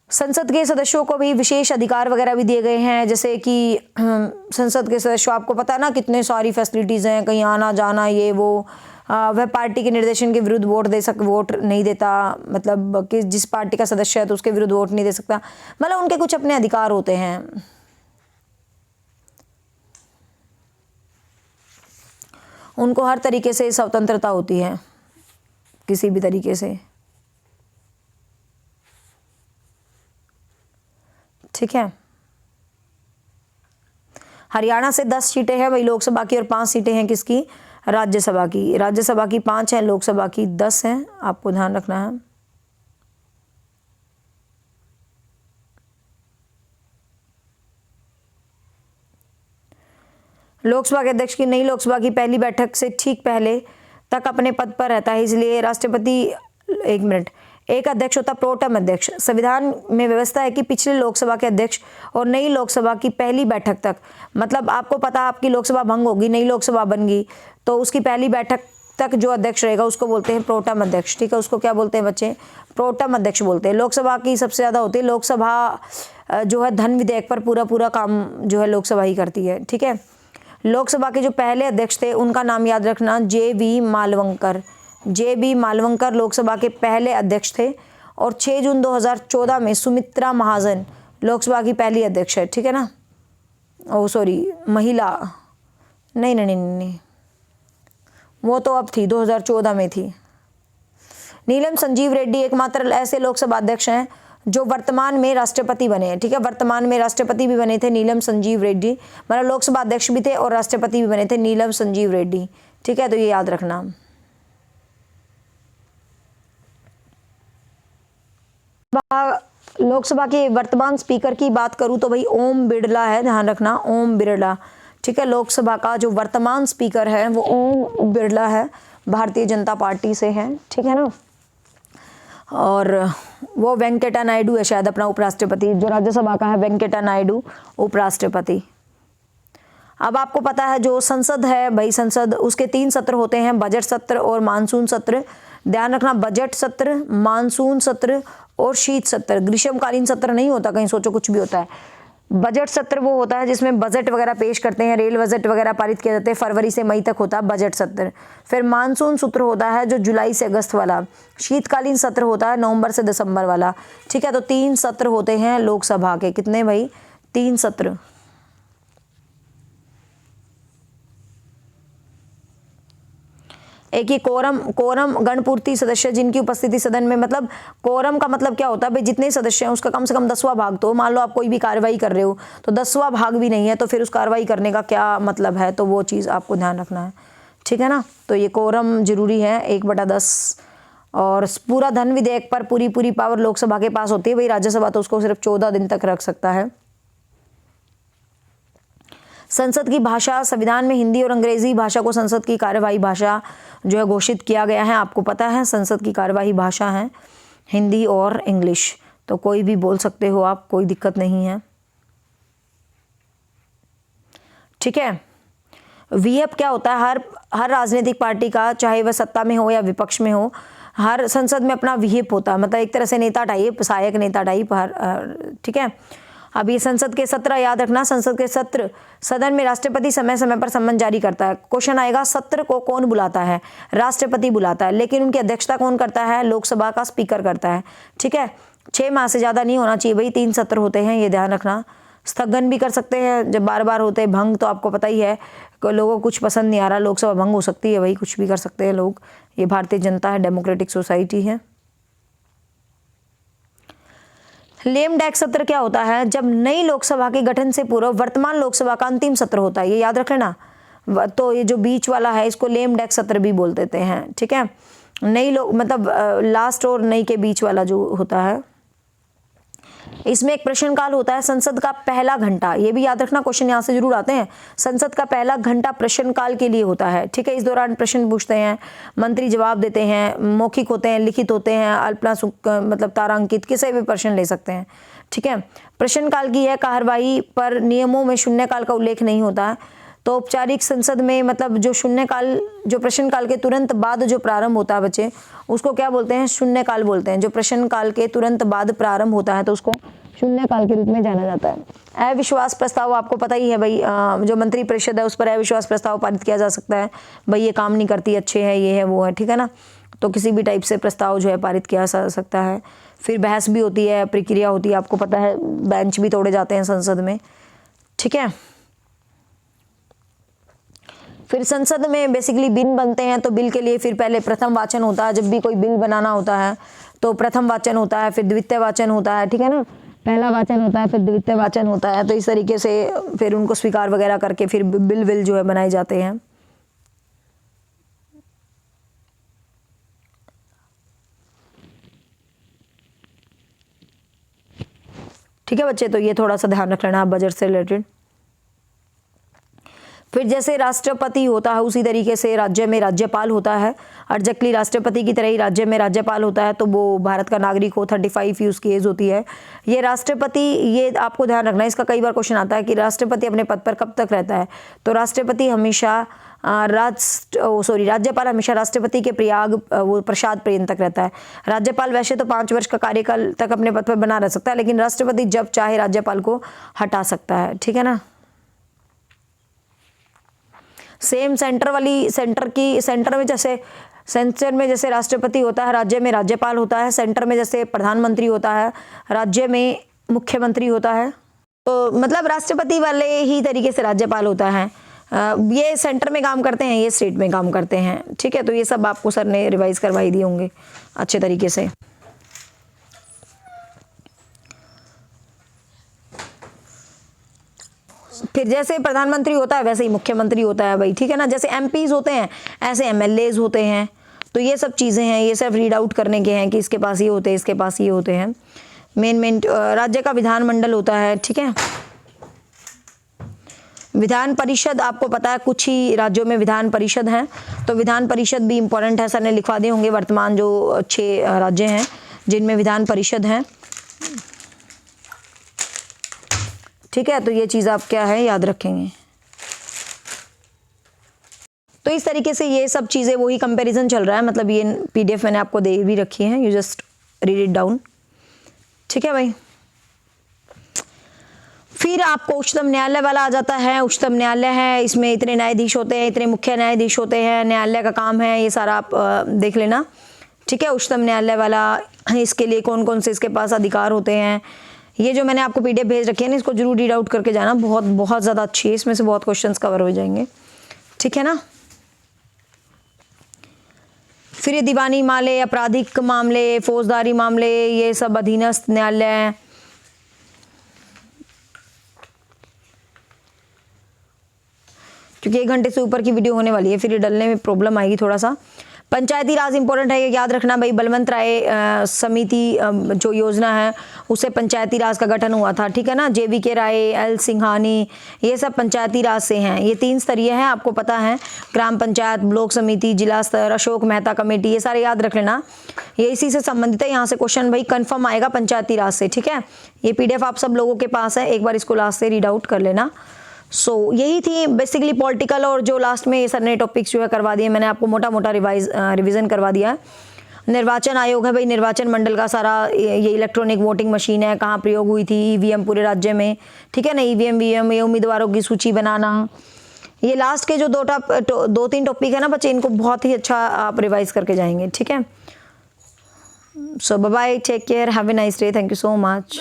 संसद के सदस्यों को भी विशेष अधिकार वगैरह भी दिए गए हैं, जैसे कि संसद के सदस्यों, आपको पता है ना कितने सारी फैसिलिटीज़ हैं, कहीं आना जाना ये वो। वह पार्टी के निर्देशन के विरुद्ध वोट नहीं देता, मतलब कि जिस पार्टी का सदस्य है तो उसके विरुद्ध वोट नहीं दे सकता, मतलब उनके कुछ अपने अधिकार होते हैं। उनको हर तरीके से स्वतंत्रता होती है किसी भी तरीके से, ठीक है। हरियाणा से 10 सीटें हैं वही लोकसभा की और 5 सीटें हैं किसकी? राज्यसभा की। राज्यसभा की 5 हैं, लोकसभा की 10 हैं, आपको ध्यान रखना है। लोकसभा के अध्यक्ष की नई लोकसभा की पहली बैठक से ठीक पहले तक अपने पद पर रहता है, इसलिए राष्ट्रपति एक अध्यक्ष होता प्रोटेम अध्यक्ष। संविधान में व्यवस्था है कि पिछले लोकसभा के अध्यक्ष और नई लोकसभा की पहली बैठक तक, मतलब आपको पता आपकी लोकसभा भंग होगी, नई लोकसभा बन गई तो उसकी पहली बैठक तक जो अध्यक्ष रहेगा उसको बोलते हैं प्रोटेम अध्यक्ष, ठीक है। उसको क्या बोलते हैं बच्चे? प्रोटेम अध्यक्ष बोलते हैं। लोकसभा की सबसे ज़्यादा होती है, लोकसभा जो है धन विधेयक पर पूरा काम जो है लोकसभा ही करती है, ठीक है। लोकसभा के जो पहले अध्यक्ष थे उनका नाम याद रखना, JB मालवंकर। JB मालवंकर लोकसभा के पहले अध्यक्ष थे। और 6 जून 2014 में सुमित्रा महाजन लोकसभा की पहली अध्यक्ष है, ठीक है ना। ओ सॉरी, महिला नहीं, वो तो अब थी 2014 में थी। नीलम संजीव रेड्डी एकमात्र ऐसे लोकसभा अध्यक्ष हैं जो वर्तमान में राष्ट्रपति बने हैं, ठीक है। वर्तमान में राष्ट्रपति भी बने थे नीलम संजीव रेड्डी, मतलब लोकसभा अध्यक्ष भी थे और राष्ट्रपति भी बने थे नीलम संजीव रेड्डी, ठीक है। तो ये याद रखना। लोकसभा के वर्तमान स्पीकर की बात करूं तो भाई ओम बिरला है, ध्यान रखना, ओम बिरला, ठीक है। लोकसभा का जो वर्तमान स्पीकर है वो ओम बिरला है, भारतीय जनता पार्टी से है, ठीक है ना। और वो वेंकैया नायडू है शायद अपना उपराष्ट्रपति, जो राज्यसभा का है वेंकैया नायडू उपराष्ट्रपति। अब आपको पता है जो संसद है भाई, संसद उसके 3 सत्र होते हैं, बजट सत्र और मानसून सत्र। ध्यान रखना, बजट सत्र, मानसून सत्र और शीत सत्र। ग्रीष्मकालीन सत्र नहीं होता, कहीं सोचो कुछ भी होता है। बजट सत्र वो होता है जिसमें बजट वगैरह पेश करते हैं, रेल बजट वगैरह पारित किए जाते हैं, फरवरी से मई तक होता है बजट सत्र। फिर मानसून सत्र होता है जो जुलाई से अगस्त वाला। शीतकालीन सत्र होता है नवंबर से दिसंबर वाला, ठीक है। तो 3 सत्र होते हैं लोकसभा के, कितने भाई? 3 सत्र। एक ही कोरम गणपूर्ति सदस्य जिनकी उपस्थिति सदन में, मतलब कोरम का मतलब क्या होता है भाई, जितने सदस्य हैं उसका कम से कम 10वां भाग। तो मान लो आप कोई भी कार्रवाई कर रहे हो तो 10वां भाग भी नहीं है तो फिर उस कार्रवाई करने का क्या मतलब है, तो वो चीज़ आपको ध्यान रखना है, ठीक है ना। तो ये कोरम जरूरी है, 1/10। और पूरा धन विधेयक पर पूरी पावर लोकसभा के पास होती है भाई, राज्यसभा तो उसको सिर्फ 14 दिन तक रख सकता है। संसद की भाषा, संविधान में हिंदी और अंग्रेजी भाषा को संसद की कार्यवाही भाषा जो है घोषित किया गया है। आपको पता है संसद की कार्यवाही भाषा है हिंदी और इंग्लिश, तो कोई भी बोल सकते हो आप, कोई दिक्कत नहीं है। ठीक है। व्हीप क्या होता है? हर राजनीतिक पार्टी का, चाहे वह सत्ता में हो या विपक्ष में हो, हर संसद में अपना व्हीप होता है, मतलब एक तरह से नेता टाइप, सहायक नेता टाइप हर। ठीक है। अब ये संसद के सत्र याद रखना, संसद के सत्र, सदन में राष्ट्रपति समय समय पर सम्मन जारी करता है। क्वेश्चन आएगा सत्र को कौन बुलाता है? राष्ट्रपति बुलाता है, लेकिन उनकी अध्यक्षता कौन करता है? लोकसभा का स्पीकर करता है। ठीक है। 6 माह से ज़्यादा नहीं होना चाहिए भाई, 3 सत्र होते हैं, ये ध्यान रखना। स्थगन भी कर सकते हैं जब बार बार होते हैं। भंग तो आपको पता ही है, लोगों को कुछ पसंद नहीं आ रहा, लोकसभा भंग हो सकती है भाई, कुछ भी कर सकते हैं लोग। ये भारतीय जनता है, डेमोक्रेटिक सोसाइटी है। लेम डैक सत्र क्या होता है? जब नई लोकसभा के गठन से पूर्व वर्तमान लोकसभा का अंतिम सत्र होता है, ये याद रख लेना। तो ये जो बीच वाला है इसको लेम डैक सत्र भी बोल देते हैं। ठीक है। नई मतलब लास्ट और नई के बीच वाला जो होता है, इसमें एक प्रश्नकाल होता है। संसद का पहला घंटा, ये भी याद रखना, क्वेश्चन यहाँ से जरूर आते हैं। संसद का पहला घंटा प्रश्नकाल के लिए होता है। ठीक है। इस दौरान प्रश्न पूछते हैं, मंत्री जवाब देते हैं, मौखिक होते हैं, लिखित होते हैं, अल्पना मतलब तारांकित, किसी भी प्रश्न ले सकते हैं। ठीक है। प्रश्नकाल की यह कार्यवाही पर नियमों में शून्यकाल का उल्लेख नहीं होता है। तो औपचारिक संसद में मतलब जो शून्यकाल, जो प्रश्नकाल के तुरंत बाद जो प्रारंभ होता है बच्चे, उसको क्या बोलते हैं? शून्यकाल बोलते हैं। जो प्रश्नकाल के तुरंत बाद प्रारंभ होता है तो उसको शून्यकाल के रूप में जाना जाता है। अविश्वास प्रस्ताव आपको पता ही है भाई, जो मंत्री परिषद है उस पर अविश्वास प्रस्ताव पारित किया जा सकता है। भाई ये काम नहीं करती, अच्छे है, ये है, वो है। ठीक है ना। तो किसी भी टाइप से प्रस्ताव जो है पारित किया जा सकता है। फिर बहस भी होती है, प्रक्रिया होती है, आपको पता है, बेंच भी तोड़े जाते हैं संसद में। ठीक है। फिर संसद में बेसिकली बिल बनते हैं, तो बिल के लिए फिर पहले प्रथम वाचन होता है। जब भी कोई बिल बनाना होता है तो प्रथम वाचन होता है, फिर द्वितीय वाचन होता है। ठीक है ना। पहला वाचन होता है, फिर द्वितीय वाचन होता है। तो इस तरीके से फिर उनको स्वीकार वगैरह करके फिर बिल जो है बनाए जाते हैं। ठीक है बच्चे, तो ये थोड़ा सा ध्यान रख लेना बजट से रिलेटेड। फिर जैसे राष्ट्रपति होता है उसी तरीके से राज्य में राज्यपाल होता है। एग्जैक्टली राष्ट्रपति की तरह ही राज्य में राज्यपाल होता है। तो वो भारत का नागरिक हो, 35 उसकी एज होती है। ये राष्ट्रपति, ये आपको ध्यान रखना है, इसका कई बार क्वेश्चन आता है कि राष्ट्रपति अपने पद पर कब तक रहता है। तो राष्ट्रपति हमेशा राज्यपाल हमेशा राष्ट्रपति के प्रसाद पर्यंत तक रहता है। राज्यपाल वैसे तो 5 वर्ष का कार्यकाल तक अपने पद पर बना रह सकता है, लेकिन राष्ट्रपति जब चाहे राज्यपाल को हटा सकता है। ठीक है ना। सेम सेंटर में जैसे राष्ट्रपति होता है, राज्य में राज्यपाल होता है। सेंटर में जैसे प्रधानमंत्री होता है, राज्य में मुख्यमंत्री होता है। तो मतलब राष्ट्रपति वाले ही तरीके से राज्यपाल होता है। ये सेंटर में काम करते हैं, ये स्टेट में काम करते हैं। ठीक है। तो ये सब आपको सर ने रिवाइज करवाई दिए होंगे अच्छे तरीके से। फिर जैसे प्रधानमंत्री होता है वैसे ही मुख्यमंत्री होता है भाई। ठीक है ना। जैसे एमपीज होते हैं ऐसे एमएलएज होते हैं। तो ये सब चीज़ें हैं, ये सब रीड आउट करने के हैं कि इसके पास ये होते हैं, इसके पास ये होते हैं। मेन राज्य का विधानमंडल होता है। ठीक है। विधान परिषद आपको पता है, कुछ ही राज्यों में विधान परिषद हैं। तो विधान परिषद भी इंपॉर्टेंट है, सर ने लिखवा दिए होंगे वर्तमान जो 6 राज्य हैं जिनमें विधान परिषद हैं। ठीक है। तो ये चीज़ आप क्या है याद रखेंगे। तो इस तरीके से ये सब चीज़ें, वही कंपैरिजन चल रहा है, मतलब ये पीडीएफ मैंने आपको दे भी रखी है, you just read it down. ठीक है भाई। फिर आपको उच्चतम न्यायालय वाला आ जाता है। उच्चतम न्यायालय है, इसमें इतने न्यायाधीश होते हैं, इतने मुख्य न्यायाधीश होते हैं, न्यायालय का काम है, ये सारा आप देख लेना। ठीक है। उच्चतम न्यायालय वाला, इसके लिए कौन कौन से इसके पास अधिकार होते हैं, ये जो मैंने आपको पीडीएफ भेज रखी है ना, इसको जरूर रीड आउट करके जाना, बहुत बहुत ज़्यादा अच्छी है, इसमें से बहुत क्वेश्चंस कवर हो जाएंगे। ठीक है ना। फिर ये दीवानी मामले, आपराधिक मामले, फौजदारी मामले, ये सब अधीनस्थ न्यायालय। क्योंकि 1 घंटे से ऊपर की वीडियो होने वाली है, फिर ये डलने में प्रॉब्लम आएगी थोड़ा सा। पंचायती राज इंपॉर्टेंट है, ये याद रखना भाई। बलवंत राय समिति जो योजना है उससे पंचायती राज का गठन हुआ था, ठीक है ना। JVK राय, L सिंघानी, ये सब पंचायती राज से हैं। ये 3 स्तरीय हैं, आपको पता है। ग्राम पंचायत, ब्लॉक समिति, जिला स्तर, अशोक मेहता कमेटी, ये सारे याद रख लेना, ये इसी से संबंधित है। यहाँ से क्वेश्चन भाई कंफर्म आएगा पंचायती राज से, ठीक है। ये PDF आप सब लोगों के पास है, एक बार इसको लास्ट से रीड आउट कर लेना। यही थी बेसिकली पॉलिटिकल, और जो लास्ट में ये सर नए टॉपिक्स जो है करवा दिए मैंने आपको, मोटा मोटा रिवीजन करवा दिया है। निर्वाचन आयोग है भाई, निर्वाचन मंडल का सारा ये इलेक्ट्रॉनिक वोटिंग मशीन है, कहाँ प्रयोग हुई थी, EVM पूरे राज्य में, ठीक है ना। EVM VM, ये उम्मीदवारों की सूची बनाना, ये लास्ट के जो 2-3 टॉपिक है ना बच्चे, इनको बहुत ही अच्छा आप रिवाइज करके जाएंगे, ठीक है। So bye bye, take care, have a nice day, thank you so much.